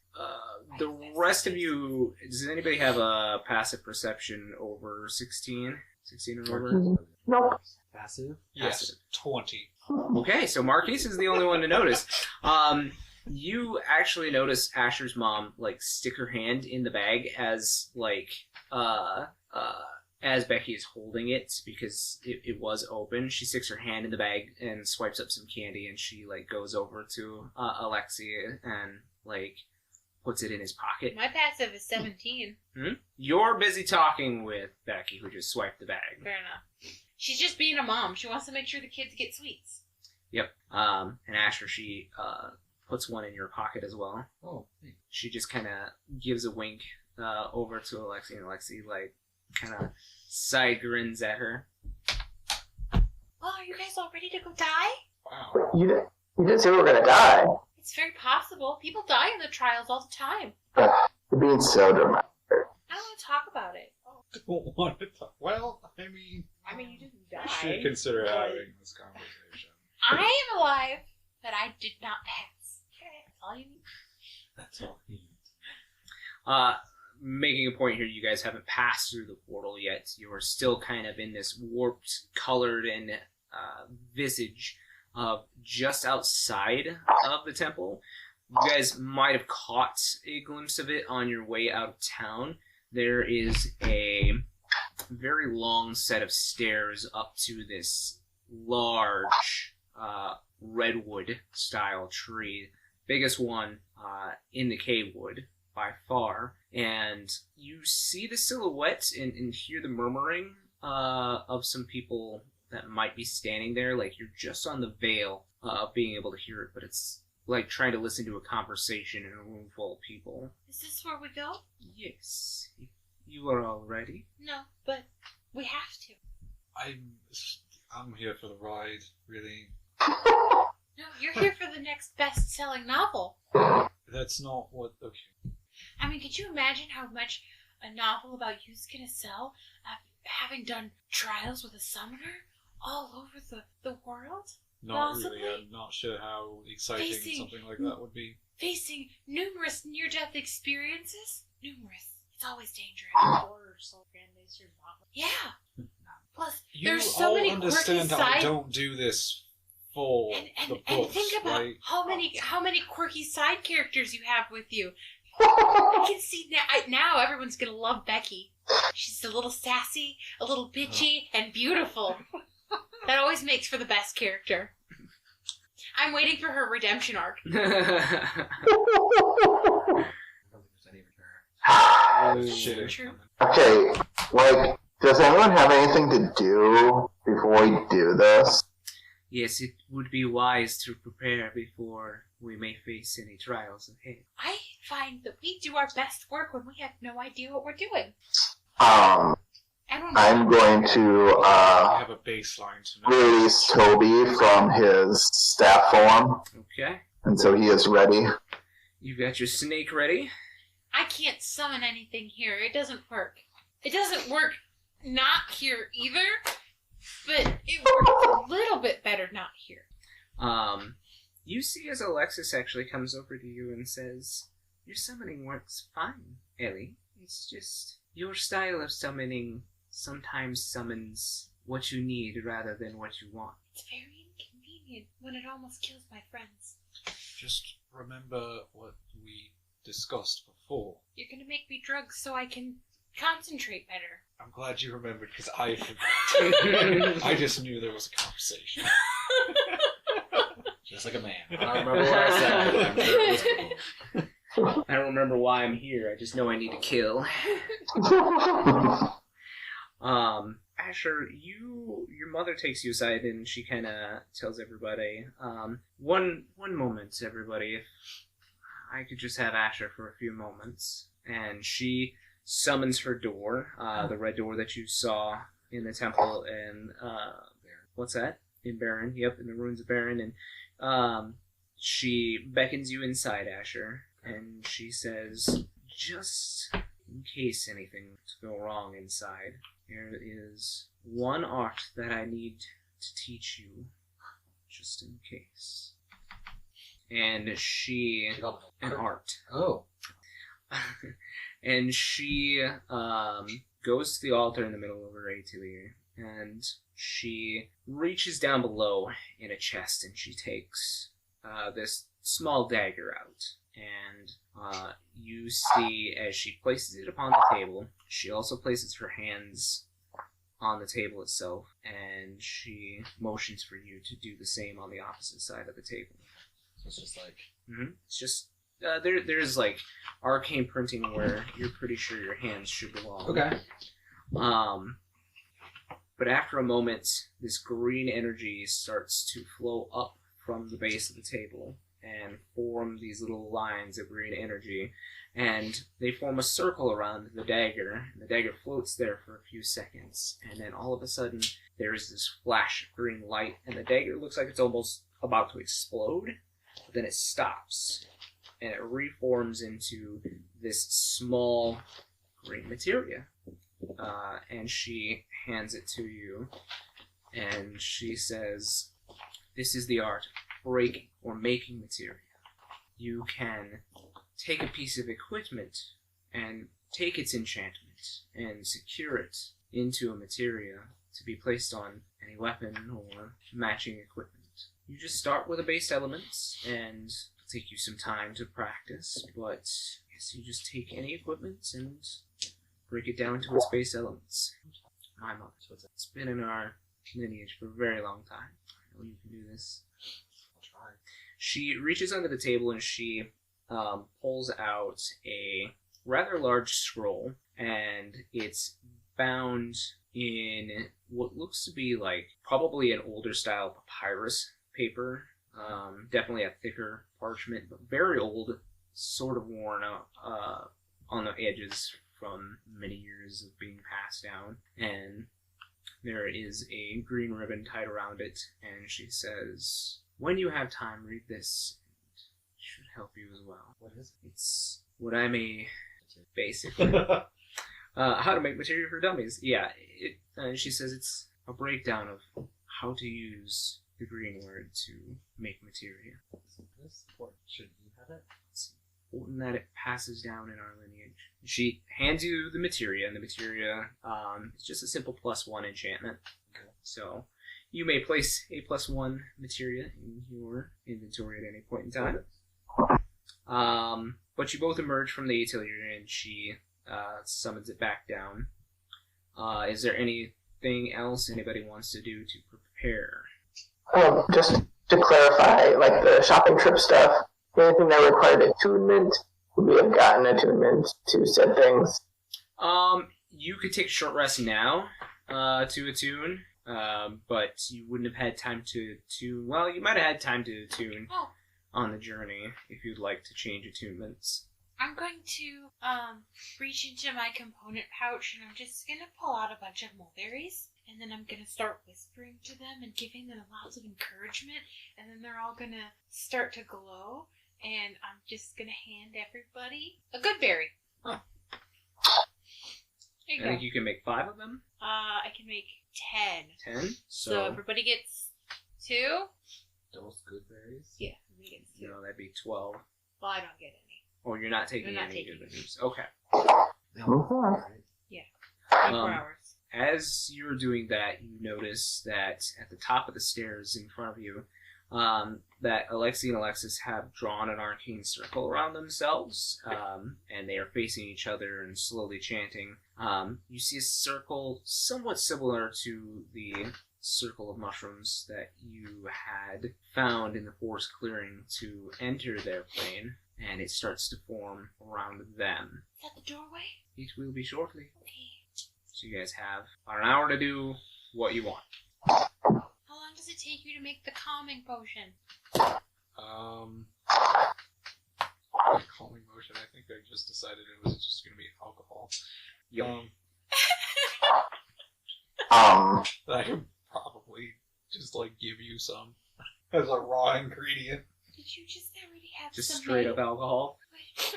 the rest of you, does anybody have a passive perception over 16? 16 or over? Nope. Passive? Yes, 20. Okay, so Marquies is the only one to notice. You actually notice Asher's mom stick her hand in the bag as as Becky is holding it because it was open. She sticks her hand in the bag and swipes up some candy, and she goes over to Alexia and puts it in his pocket. My passive is 17. You're busy talking with Becky, who just swiped the bag. Fair enough. She's just being a mom. She wants to make sure the kids get sweets. Yep. And Asher, she puts one in your pocket as well. Oh, thanks. She just kind of gives a wink over to Alexi, and Alexi kind of side grins at her. Well, are you guys all ready to go die? Wow. You didn't say we were gonna die. It's very possible. People die in the trials all the time. You're being so dramatic. I don't want to talk about it. Don't want to talk. Well, I mean, You didn't die. we should consider having this conversation. I am alive, but I did not pass. Okay, that's all you need. That's all he needs. Making a point here, you guys haven't passed through the portal yet. You are still kind of in this warped, colored, and visage of just outside of the temple. You guys might have caught a glimpse of it on your way out of town. There is a very long set of stairs up to this large redwood-style tree. Biggest one in the cave wood by far. And you see the silhouette and hear the murmuring of some people that might be standing there. You're just on the veil of being able to hear it, but it's like trying to listen to a conversation in a room full of people. Is this where we go? Yes. You are all ready? No, but we have to. I'm here for the ride, really. No, you're here for the next best-selling novel. That's not what... Okay. Could you imagine how much a novel about you's gonna sell having done trials with a summoner all over the world? Not Possibly. really. I'm not sure how exciting something like that would be. Facing numerous near-death experiences? Numerous. It's always dangerous. Yeah. Plus, You there's so all many understand quirky that I side... don't do this for the And books, think about right? how many quirky side characters you have with you. I can see now everyone's gonna love Becky. She's a little sassy, a little bitchy, and beautiful. That always makes for the best character. I'm waiting for her redemption arc. Shit. True. Okay, does anyone have anything to do before we do this? Yes, it would be wise to prepare before we may face any trials ahead. I find that we do our best work when we have no idea what we're doing. I don't know. I'm going to I have a baseline to know. release Toby from his staff form Okay. until he is ready. You've got your snake ready. I can't summon anything here. It doesn't work. It doesn't work not here either, but it works a little bit better not here. You see as Alexis actually comes over to you and says, your summoning works fine, Ellie. It's just your style of summoning sometimes summons what you need rather than what you want. It's very inconvenient when it almost kills my friends. Just remember what we discussed before. You're gonna make me drugs so I can concentrate better. I'm glad you remembered because I forgot. I just knew there was a conversation. Just like a man. I don't remember what I said, but I'm sure it was cool. I don't remember why I'm here. I just know I need to kill. Asher, your mother takes you aside and she kind of tells everybody, one moment, everybody, if I could just have Asher for a few moments. And she summons her door, the red door that you saw in the temple, and what's that? In Baron. Yep, in the ruins of Baron. And she beckons you inside, Asher, and she says, just in case anything to go wrong inside, there is one art that I need to teach you, just in case. And an art. Oh. And she goes to the altar in the middle of her atelier, and she reaches down below in a chest, and she takes this small dagger out. And you see, as she places it upon the table, she also places her hands on the table itself, and she motions for you to do the same on the opposite side of the table. So it's just like... It's just... there's like arcane printing where you're pretty sure your hands should belong. Okay. But after a moment, this green energy starts to flow up from the base of the table and form these little lines of green energy, and they form a circle around the dagger. The dagger floats there for a few seconds, and then all of a sudden there's this flash of green light, and the dagger looks like it's almost about to explode, but then it stops, and it reforms into this small green materia. And she hands it to you, and she says, this is the art of breaking or making materia. You can take a piece of equipment and take its enchantment and secure it into a materia to be placed on any weapon or matching equipment. You just start with the base elements, and it'll take you some time to practice, but yes, you just take any equipment and break it down to its base elements. My mother, so it's been in our lineage for a very long time. I know you can do this. I'll try. She reaches under the table and she pulls out a rather large scroll, and it's bound in what looks to be like probably an older style papyrus paper. Definitely a thicker parchment, but very old, sort of worn out on the edges from many years of being passed down. And there is a green ribbon tied around it, and she says, when you have time, read this. It should help you as well. What is it? It's what I may basically how to make material for dummies. Yeah, and she says it's a breakdown of how to use the green word to make materia. Should you have it? It's important that it passes down in our lineage. She hands you the materia, and the materia is just a simple +1 enchantment. Okay. So you may place a +1 materia in your inventory at any point in time. But you both emerge from the atelier, and she summons it back down. Is there anything else anybody wants to do to prepare? Just to clarify, like the shopping trip stuff, anything that required attunement, would we have gotten attunement to said things? You could take a short rest now to attune, but you wouldn't have had time to attune. Well, you might have had time to attune on the journey if you'd like to change attunements. I'm going to reach into my component pouch and I'm just gonna pull out a bunch of mulberries. And then I'm gonna start whispering to them and giving them lots of encouragement. And then they're all gonna start to glow. And I'm just gonna hand everybody a good berry. Huh. There you I go. think you can make 5 of them. I can make 10. 10. So everybody gets 2. Those good berries. Yeah, everybody gets 2. No, that'd be 12. Well, I don't get any. Oh, you're not taking I'm not any taking good berries. Okay. Yeah. 24 Um, hours. As you're doing that, you notice that at the top of the stairs in front of you, that Alysia and Alexis have drawn an arcane circle around themselves, and they are facing each other and slowly chanting. You see a circle somewhat similar to the circle of mushrooms that you had found in the forest clearing to enter their plane, and it starts to form around them. Is that the doorway? It will be shortly. Okay. So you guys have about an hour to do what you want. How long does it take you to make the calming potion? Calming motion. I think I just decided it was just going to be alcohol. Yup. I could probably just like give you some as a raw ingredient. Did you just already have Just some straight made? up alcohol.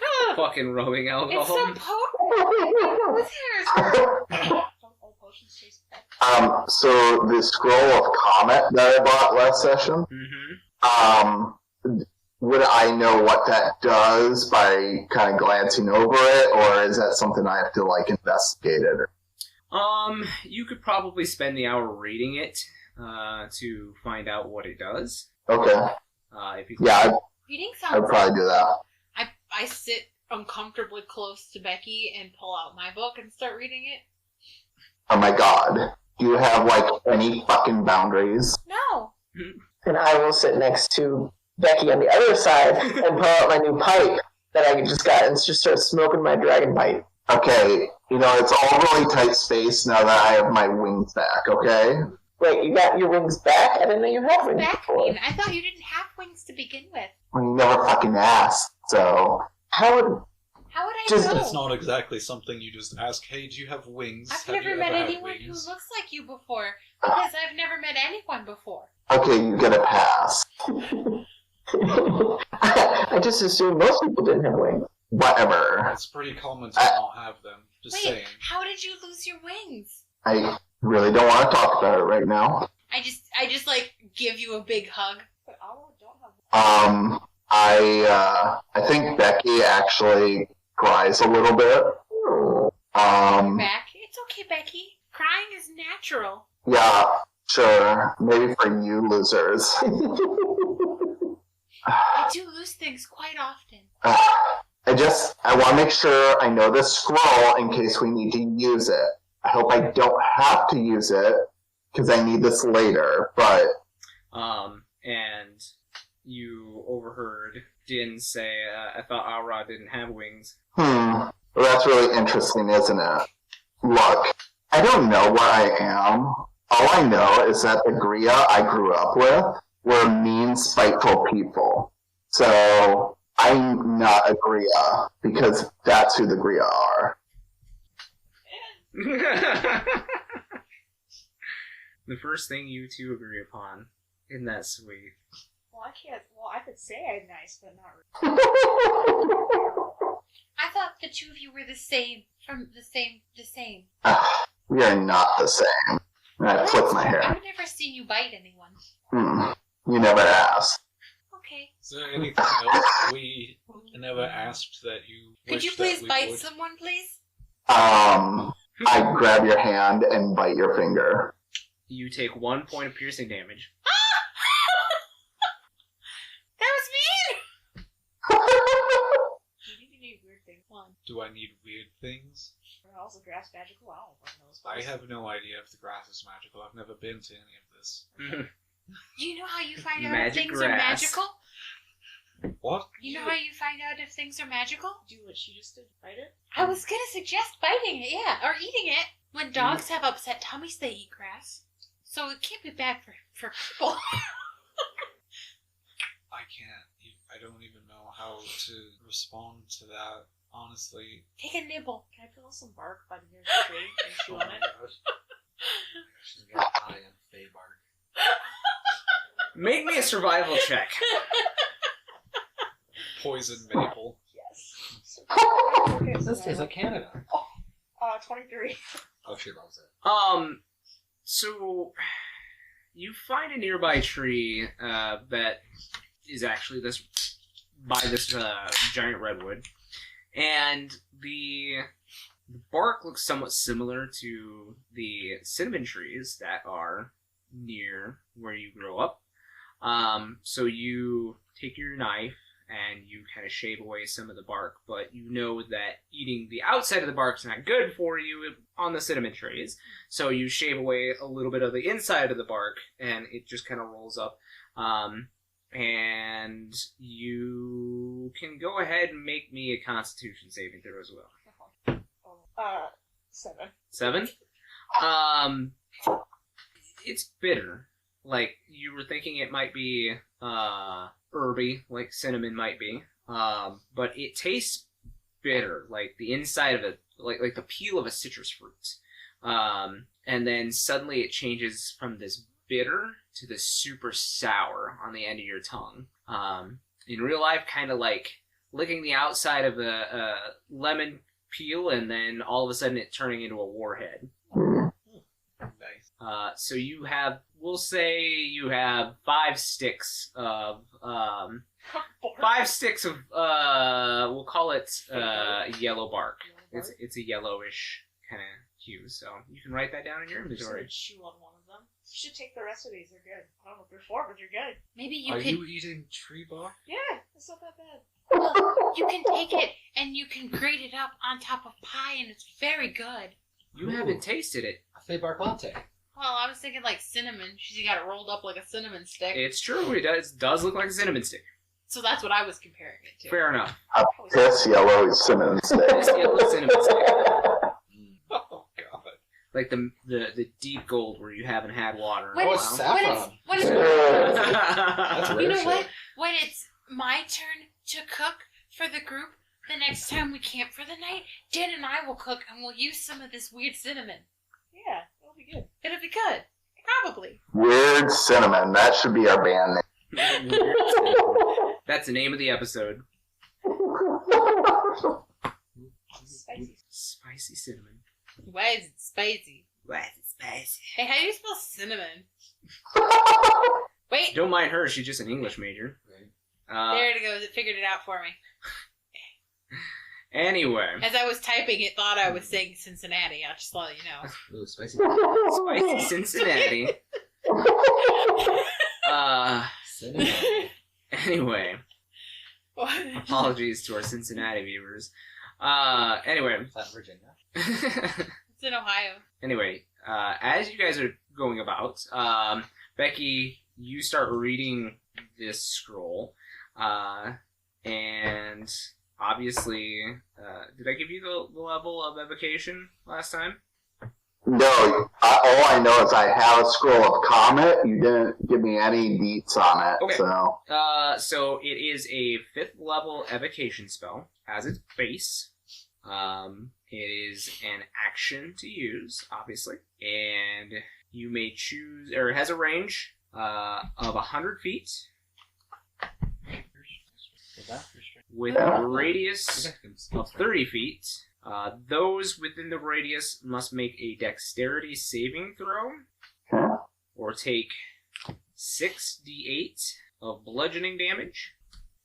Ah, Fucking rowing alcohol. it's so potent. What's yours? All potions taste bad. So the scroll of comet that I bought last session, Mm-hmm. would I know what that does by kind of glancing over it, or is that something I have to like investigate it? You could probably spend the hour reading it to find out what it does. Okay. If you Yeah, Reading I'd sounds. probably do that. I sit uncomfortably close to Becky and pull out my book and start reading it. Oh my god. Do you have like any fucking boundaries? No. And I will sit next to Becky on the other side and pull out my new pipe that I just got and just start smoking my dragon pipe. Okay, it's all really tight space now that I have my wings back, okay? Wait, you got your wings back? I didn't know you had wings Back before. mean? I thought you didn't have wings to begin with. Well, you never fucking asked, so... How would... How would I Just- know? It's not exactly something you just ask, hey, do you have wings? I've Have never you met ever had anyone who wings? looks like you before. Because I've never met anyone before. Okay, you get a pass. I just assumed most people didn't have wings. Whatever. It's pretty common to not have them. Just Wait, saying. how did you lose your wings? I really don't want to talk about it right now. I just like give you a big hug. But Owl don't have I think Becky actually cries a little bit. Back. It's okay, Becky. Crying is natural. Yeah, sure. Maybe for you losers. I do lose things quite often. I want to make sure I know this scroll in case we need to use it. I hope I don't have to use it, because I need this later, but... And you overheard Din say, I thought Aura didn't have wings. Well, that's really interesting, isn't it? Look, I don't know where I am. All I know is that the Gria I grew up with were mean, spiteful people. So, I'm not a Gria, because that's who the Gria are. The first thing you two agree upon. Isn't that sweet? Well, I can't. Well, I could say I'm nice, but not really. I thought the two of you were the same. From the same. We are not the same. And I flick my hair. I've never seen you bite anyone. You never asked. Okay. Is there anything else we never asked that you Could you wish please that we bite would? someone, please? I grab your hand and bite your finger. You take 1 point of piercing damage. That was mean! You need weird things. One. Do I need weird things? Or also grass magical. I don't fucking know this I place. have no idea if the grass is magical. I've never been to any of this. Do you know how you find out Magic if things are grass. magical? What? You know how you find out if things are magical? Do what she just did. Bite it. I was gonna suggest biting it, yeah, or eating it. When dogs have upset tummies, they eat grass. So it can't be bad for people. I can't. I don't even know how to respond to that, honestly. Take a nibble. Can I peel some bark by the nearest tree and chew Oh on my it? gosh. She's got eye on Fey bark. Make me a survival check. Poison maple. Yes. This tastes like Canada. 23. Oh, she loves it. So you find a nearby tree that is actually this giant redwood, and the bark looks somewhat similar to the cinnamon trees that are near where you grow up. So you take your knife and you kind of shave away some of the bark, but you know that eating the outside of the bark is not good for you on the cinnamon trees. So you shave away a little bit of the inside of the bark, and it just kind of rolls up. And you can go ahead and make me a Constitution saving throw as well. 7. 7? It's bitter. Like, you were thinking it might be herby, like cinnamon might be. But it tastes bitter, like the inside of it, like the peel of a citrus fruit. And then suddenly it changes from this bitter to this super sour on the end of your tongue. In real life, kind of like licking the outside of a lemon peel and then all of a sudden it turning into a warhead. Nice. So you have, we'll say you have 5 sticks of, we'll call it yellow bark. It's a yellowish kind of hue, so you can write that down in your I'm just inventory. gonna chew on one of them. You should take the rest of these. They're good. I don't know what they're for, but they're good. Maybe you Are could. you eating tree bark? Yeah, it's not that bad. Well, you can take it and you can grate it up on top of pie, and it's very good. You haven't tasted it. A Fey bark latte. Well, I was thinking like cinnamon. She's got it rolled up like a cinnamon stick. It's true, it does look like a cinnamon stick. So that's what I was comparing it to. Fair enough. Piss yellow cinnamon stick. It's yellow cinnamon stick. Oh, God. Like the deep gold where you haven't had water in When a it's, while. saffron. when it's, That's you rare know shit. what? When it's my turn to cook for the group, the next time we camp for the night, Jen and I will cook and we'll use some of this weird cinnamon. Yeah, it'll be good. It'll be good. Probably. Weird cinnamon. That should be our band name. That's the name of the episode. Spicy. Spicy cinnamon. Why is it spicy? Why is it spicy? Hey, how do you spell cinnamon? Wait, Don't mind her, she's just an English major. there it goes. It figured it out for me. Anyway. As I was typing, it thought I was saying Cincinnati. I'll just let you know. Ooh, spicy. Spicy Cincinnati. Cinnamon. Anyway. Apologies to our Cincinnati viewers. Anyway. Is that in Virginia? It's in Ohio. Anyway, as you guys are going about, Becky, you start reading this scroll, and obviously, did I give you the level of evocation last time? No, all I know is I have a scroll of comet. You didn't give me any deets on it, Okay. so. So it is a 5th level evocation spell as its base. It is an action to use, obviously, and you may choose, or it has a range of 100 feet with a radius of 30 feet. Those within the radius must make a dexterity saving throw Okay. or take 6d8 of bludgeoning damage,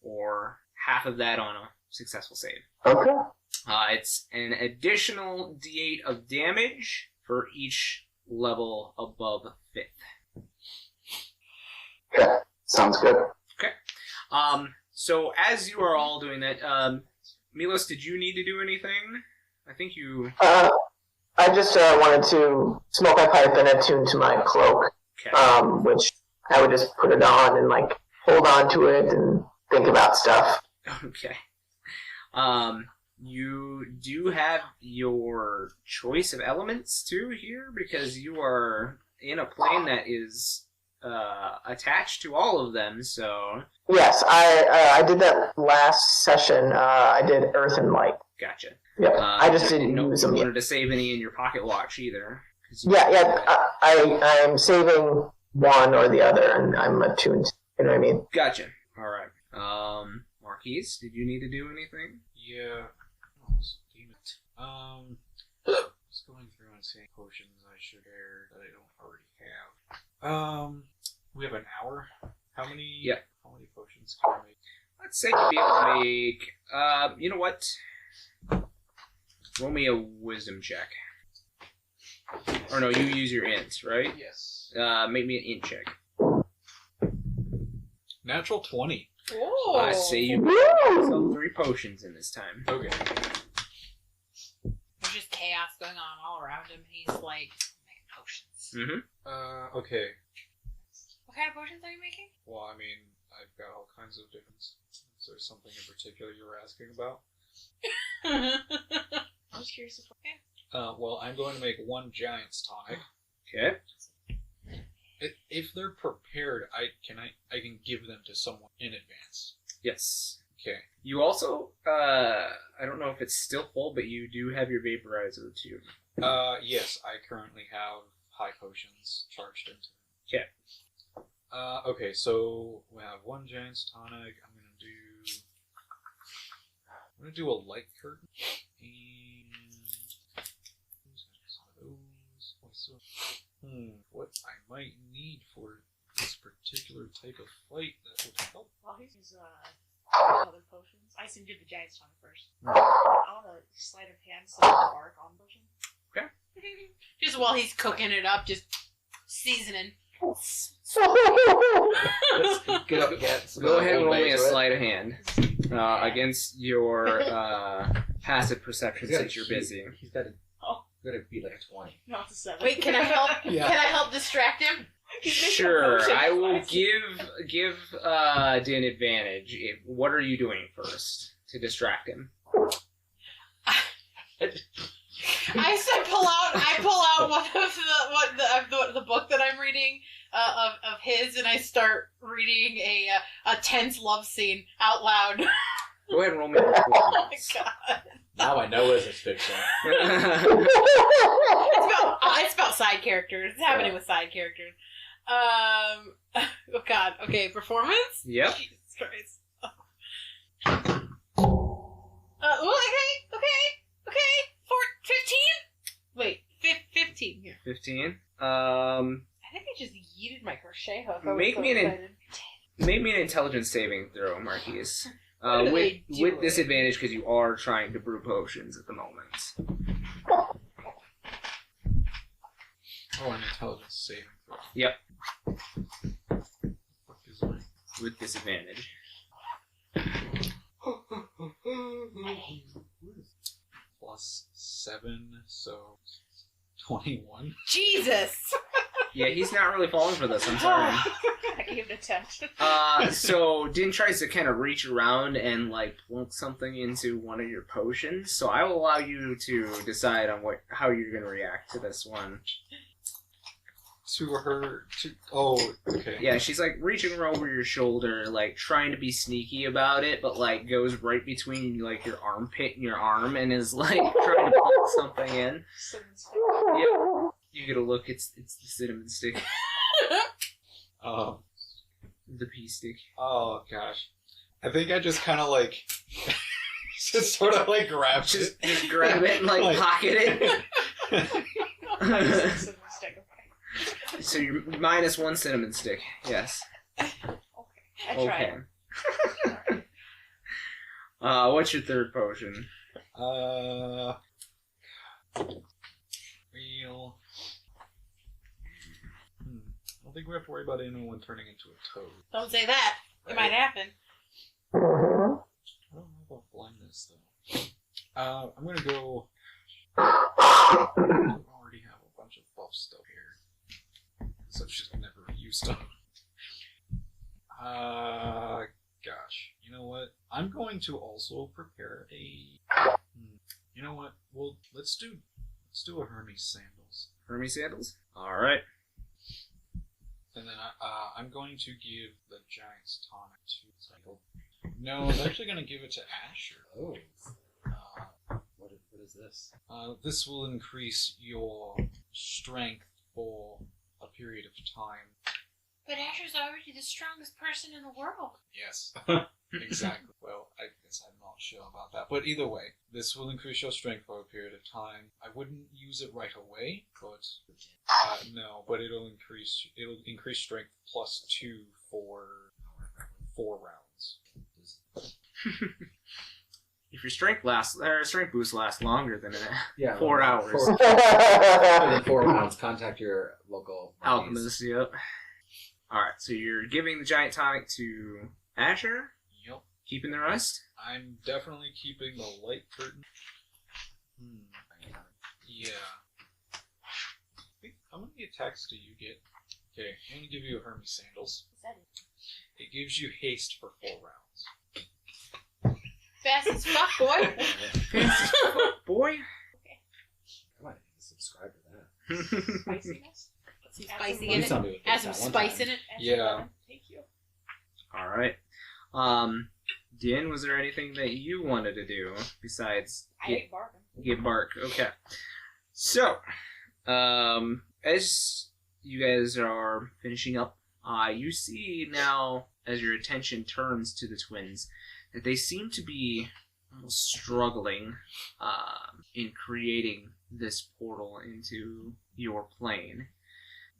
or half of that on a successful save. Okay. It's an additional d8 of damage for each level above 5th. Okay. Sounds good. So as you are all doing that, Milos, did you need to do anything? I think you... I just wanted to smoke my pipe and attune to my cloak, Okay. which I would just put it on and like hold on to it and think about stuff. Okay. You do have your choice of elements too here, because you are in a plane that is attached to all of them, so... Yes, I did that last session. I did Earth and Light. Gotcha. Yep. I just didn't use them You yet. wanted to save any in your pocket watch either. Yeah. I'm saving one or the other, and I'm attuned. You know what I mean? Gotcha. Alright. Marquies, did you need to do anything? Yeah. Oh, damn it. Just going through and seeing potions I should air that I don't already have. We have an hour. How many potions can I make? Let's say you'll be able to make, you know what? Roll me a wisdom check. Or no, you use your int, right? Yes. Make me an int check. Natural 20. Whoa. I say you make 3 potions in this time. Okay. There's just chaos going on all around him. He's like making potions. Mm-hmm. Okay. What kind of potions are you making? Well, I mean, I've got all kinds of different... Is there something in particular you were asking about? I was curious if Well, I'm going to make 1 Giant's Tonic. Okay. If they're prepared, I can give them to someone in advance. Yes. Okay. You also, I don't know if it's still full, but you do have your vaporizer too. Yes, I currently have high potions charged into them. Okay. Okay, so we have 1 Giant's Tonic. I'm gonna do a light curtain. And what I might need for this particular type of fight that would help. Well, he's other potions. I assume do the Giant's Tonic first. I want a sleight of hand so bark on potion. Okay. Just while he's cooking it up, just seasoning. Go ahead and roll me a sleight of hand against your passive perception since you're busy. He's got to be like a 20. No, it's a 7. Wait, can I help? Yeah. Can I help distract him? Sure, I will give Din advantage. What are you doing first to distract him? I said pull out one of the book that I'm reading of his, and I start reading a tense love scene out loud. Go ahead and roll me a Oh my god! Now I know it's fiction. It's about side characters. It's happening with side characters. Oh god. Okay, performance. Yep. Jesus Christ. Okay. 15? Wait, 15 here. 15. I think I just yeeted my crochet hook. Make me an intelligence saving throw, Marquies. With disadvantage because you are trying to brew potions at the moment. Oh, an intelligence saving throw. Yep. What is mine? With disadvantage. Plus 7, so 21. Jesus! Yeah, he's not really falling for this, I'm sorry. I gave it a 10. So Din tries to kind of reach around and like plunk something into one of your potions. So I will allow you to decide on how you're going to react to this one. Okay. Yeah, she's like reaching over your shoulder, like trying to be sneaky about it, but like goes right between like your armpit and your arm and is like trying to plunk something in. Yeah. You get a look. It's the cinnamon stick. The pea stick. Oh gosh. I think I just kind of like just sort of like grab Just grab it and like pocket it. So you're minus 1 cinnamon stick. Yes. I tried. Okay. What's your third potion? Real. I don't think we have to worry about anyone turning into a toad. Don't say that. It might happen. I don't know about blindness though. I'm gonna go. I already have a bunch of buff stuff here, so I've just never used them. Gosh, you know what? I'm going to also prepare a. You know what? Well, let's do a Hermes sandals. Hermes sandals? Alright. And then I'm going to give the Giant's Tonic to Cycle. No, I was actually going to give it to Asher. Oh. What is this? This will increase your strength for a period of time. But Asher's already the strongest person in the world. Yes. Exactly. Well, I guess I'm not sure about that. But either way, this will increase your strength for a period of time. I wouldn't use it right away, but no. But it'll increase strength +2 for 4 rounds. If your strength boost lasts longer than Yeah, 4 hours. Within 4 rounds, contact your local Alchemist, yep. Alright, so you're giving the Giant Tonic to Asher? Yep. Keeping the rest? I'm definitely keeping the light curtain. Yeah. How many attacks do you get? Okay, I'm going to give you a Hermes Sandals. What's that? It gives you haste for 4 rounds. Fast as fuck, boy. Boy? I might need to subscribe to that. Spiciness? Some Add spicy some in Please tell it. me what Add this some that one spice time. in it. Add some Yeah. lemon. Thank you. Alright. Din, was there anything that you wanted to do besides I ate bargain. get bark? Okay. So, as you guys are finishing up, you see now, as your attention turns to the twins, that they seem to be almost struggling in creating this portal into your plane.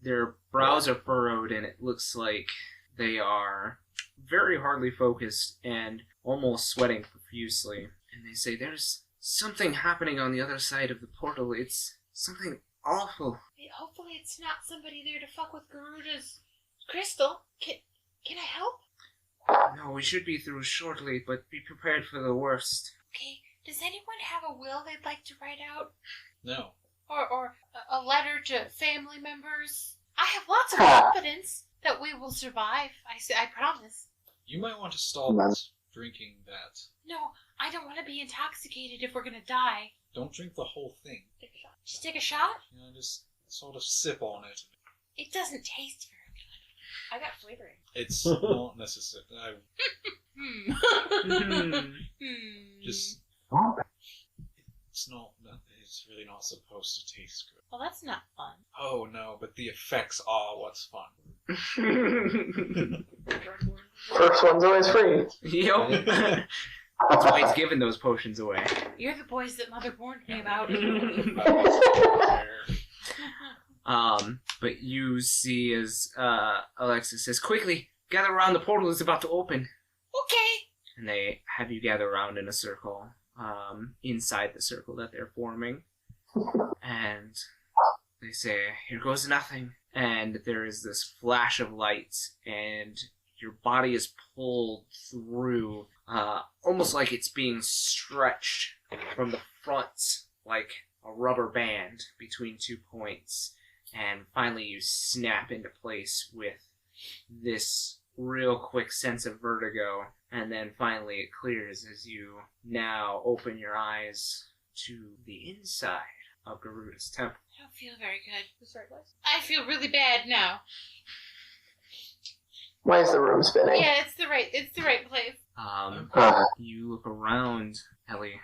Their brows are furrowed, and it looks like they are very hardly focused and almost sweating profusely. And they say, "There's something happening on the other side of the portal. It's something awful." Hopefully it's not somebody there to fuck with Garuda's crystal. Can I help? No, we should be through shortly, but be prepared for the worst. Okay, does anyone have a will they'd like to write out? No. Or a letter to family members? I have lots of confidence that we will survive. I promise. You might want to stop drinking that. No, I don't want to be intoxicated if we're gonna die. Don't drink the whole thing. Take a shot. Just take a shot? You know, just sort of sip on it. It doesn't taste very I got flavoring. It's not necessary. good. Just... It's really not supposed to taste good. Well, that's not fun. Oh no, but the effects are what's fun. First one's always free. Yep. That's why he's giving those potions away. You're the boys that Mother warned me about. But you see as Alexis says, "Quickly, gather around, the portal is about to open." Okay. And they have you gather around in a circle, inside the circle that they're forming. And they say, "Here goes nothing." And there is this flash of light, and your body is pulled through, almost like it's being stretched from the front, like a rubber band between 2 points. And finally you snap into place with this real quick sense of vertigo. And then finally it clears as you now open your eyes to the inside of Garuda's temple. I don't feel very good. This right place? I feel really bad now. Why is the room spinning? Yeah, it's the right place. You look around, Ellie.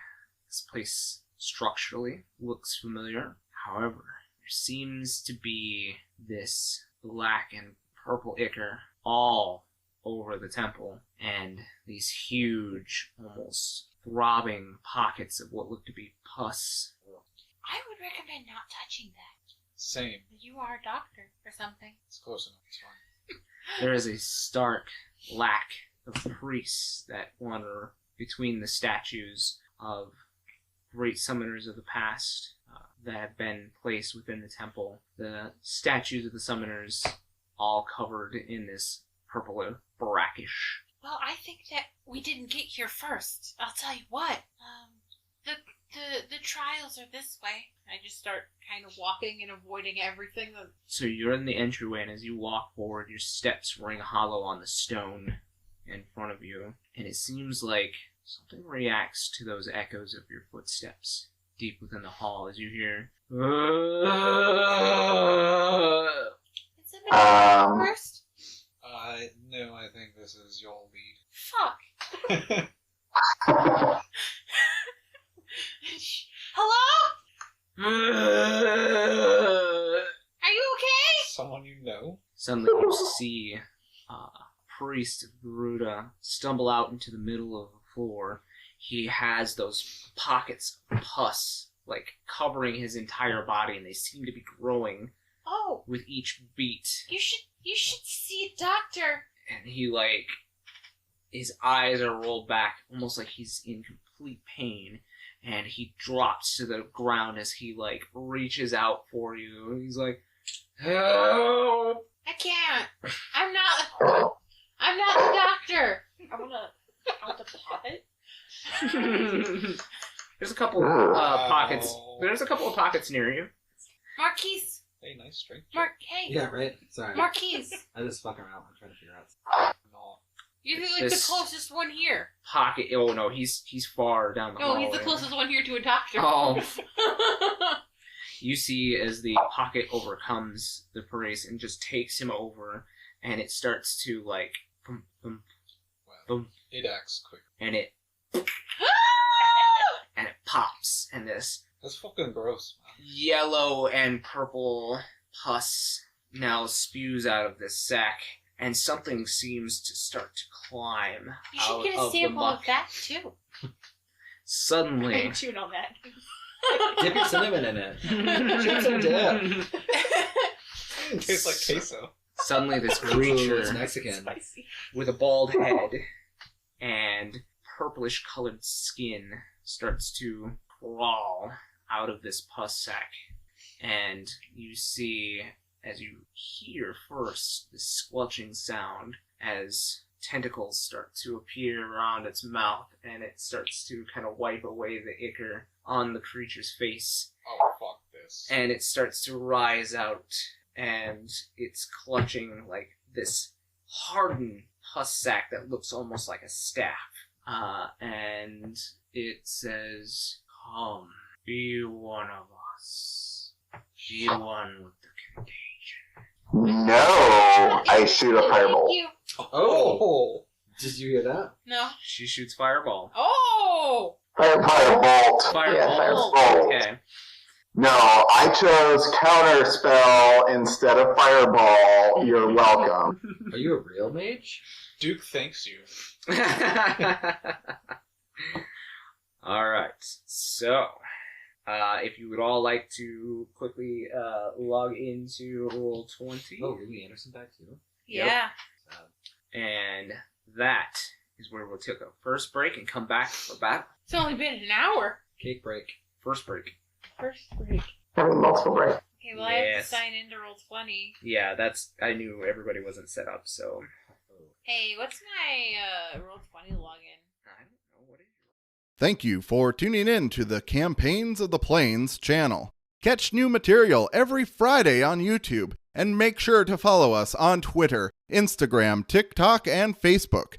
This place structurally looks familiar. However, there seems to be this black and purple ichor all over the temple, and these huge, almost throbbing pockets of what look to be pus. I would recommend not touching that. Same. You are a doctor or something. It's close enough. It's fine. There is a stark lack of priests that wander between the statues of great summoners of the past that have been placed within the temple. The statues of the summoners all covered in this purple brackish. Well, I think that we didn't get here first. I'll tell you what. The trials are this way. I just start kind of walking and avoiding everything. So you're in the entryway, and as you walk forward, your steps ring hollow on the stone in front of you, and it seems like something reacts to those echoes of your footsteps deep within the hall as you hear, It's a First? No, I think this is your lead. Fuck. Hello? Are you okay? Someone you know? Suddenly you see priest of Garuda stumble out into the middle of the floor. He has those pockets of pus, like, covering his entire body, and they seem to be growing Oh, with each beat. you should see a doctor. And he, like, his eyes are rolled back, almost like he's in complete pain, and he drops to the ground as he, like, reaches out for you. He's like, help! I can't. I'm not the doctor. I want to pop it. There's a couple pockets. There's a couple of pockets near you. Marquies. Hey, nice strength. Hey. Yeah, right? Sorry. Marquies. I just fucking around. I'm trying to figure out. No. You're like This- the closest one here. Pocket. Oh no, he's far down the No, hallway. he's the closest one here to a doctor. Oh. You see as the pocket overcomes the priest and just takes him over, and it starts to like, boom, boom, Well, boom, it acts quick. and it pops, and this That's fucking gross, man. yellow and purple pus now spews out of this sack, and something seems to start to climb You should out get a of the sample muck. of that too. Suddenly, I chewed on that. Dip your cinnamon in it. Shoot some dip. It tastes like queso. suddenly this Ooh, creature it's Mexican. Spicy. with a bald head and purplish colored skin starts to crawl out of this pus sack. And you see, as you hear first, this squelching sound as tentacles start to appear around its mouth, and it starts to kind of wipe away the ichor on the creature's face. Oh, fuck this. And it starts to rise out, and it's clutching like this hardened pus sack that looks almost like a staff. And it says, "Come, be one of us. Be one with the contagion." No, I shoot a Thank fireball. you. Oh! Did you hear that? No. She shoots fireball. Oh! Firebolt. Firebolt. Yeah, firebolt. Okay. No, I chose counterspell instead of fireball. You're welcome. Are you a real mage? Duke thanks you. All right. So, if you would all like to quickly log into Roll20. Oh, Louis Anderson back too? Yeah. And that is where we'll take a first break and come back for battle. It's only been an hour. Cake break. First break. First break. Having multiple break. Okay, well I have to Yes. sign into Roll20. Yeah, I knew everybody wasn't set up, so. Hey, what's my Roll20 login? I don't know what it is. Thank you for tuning in to the Campaigns of the Plains channel. Catch new material every Friday on YouTube, and make sure to follow us on Twitter, Instagram, TikTok, and Facebook.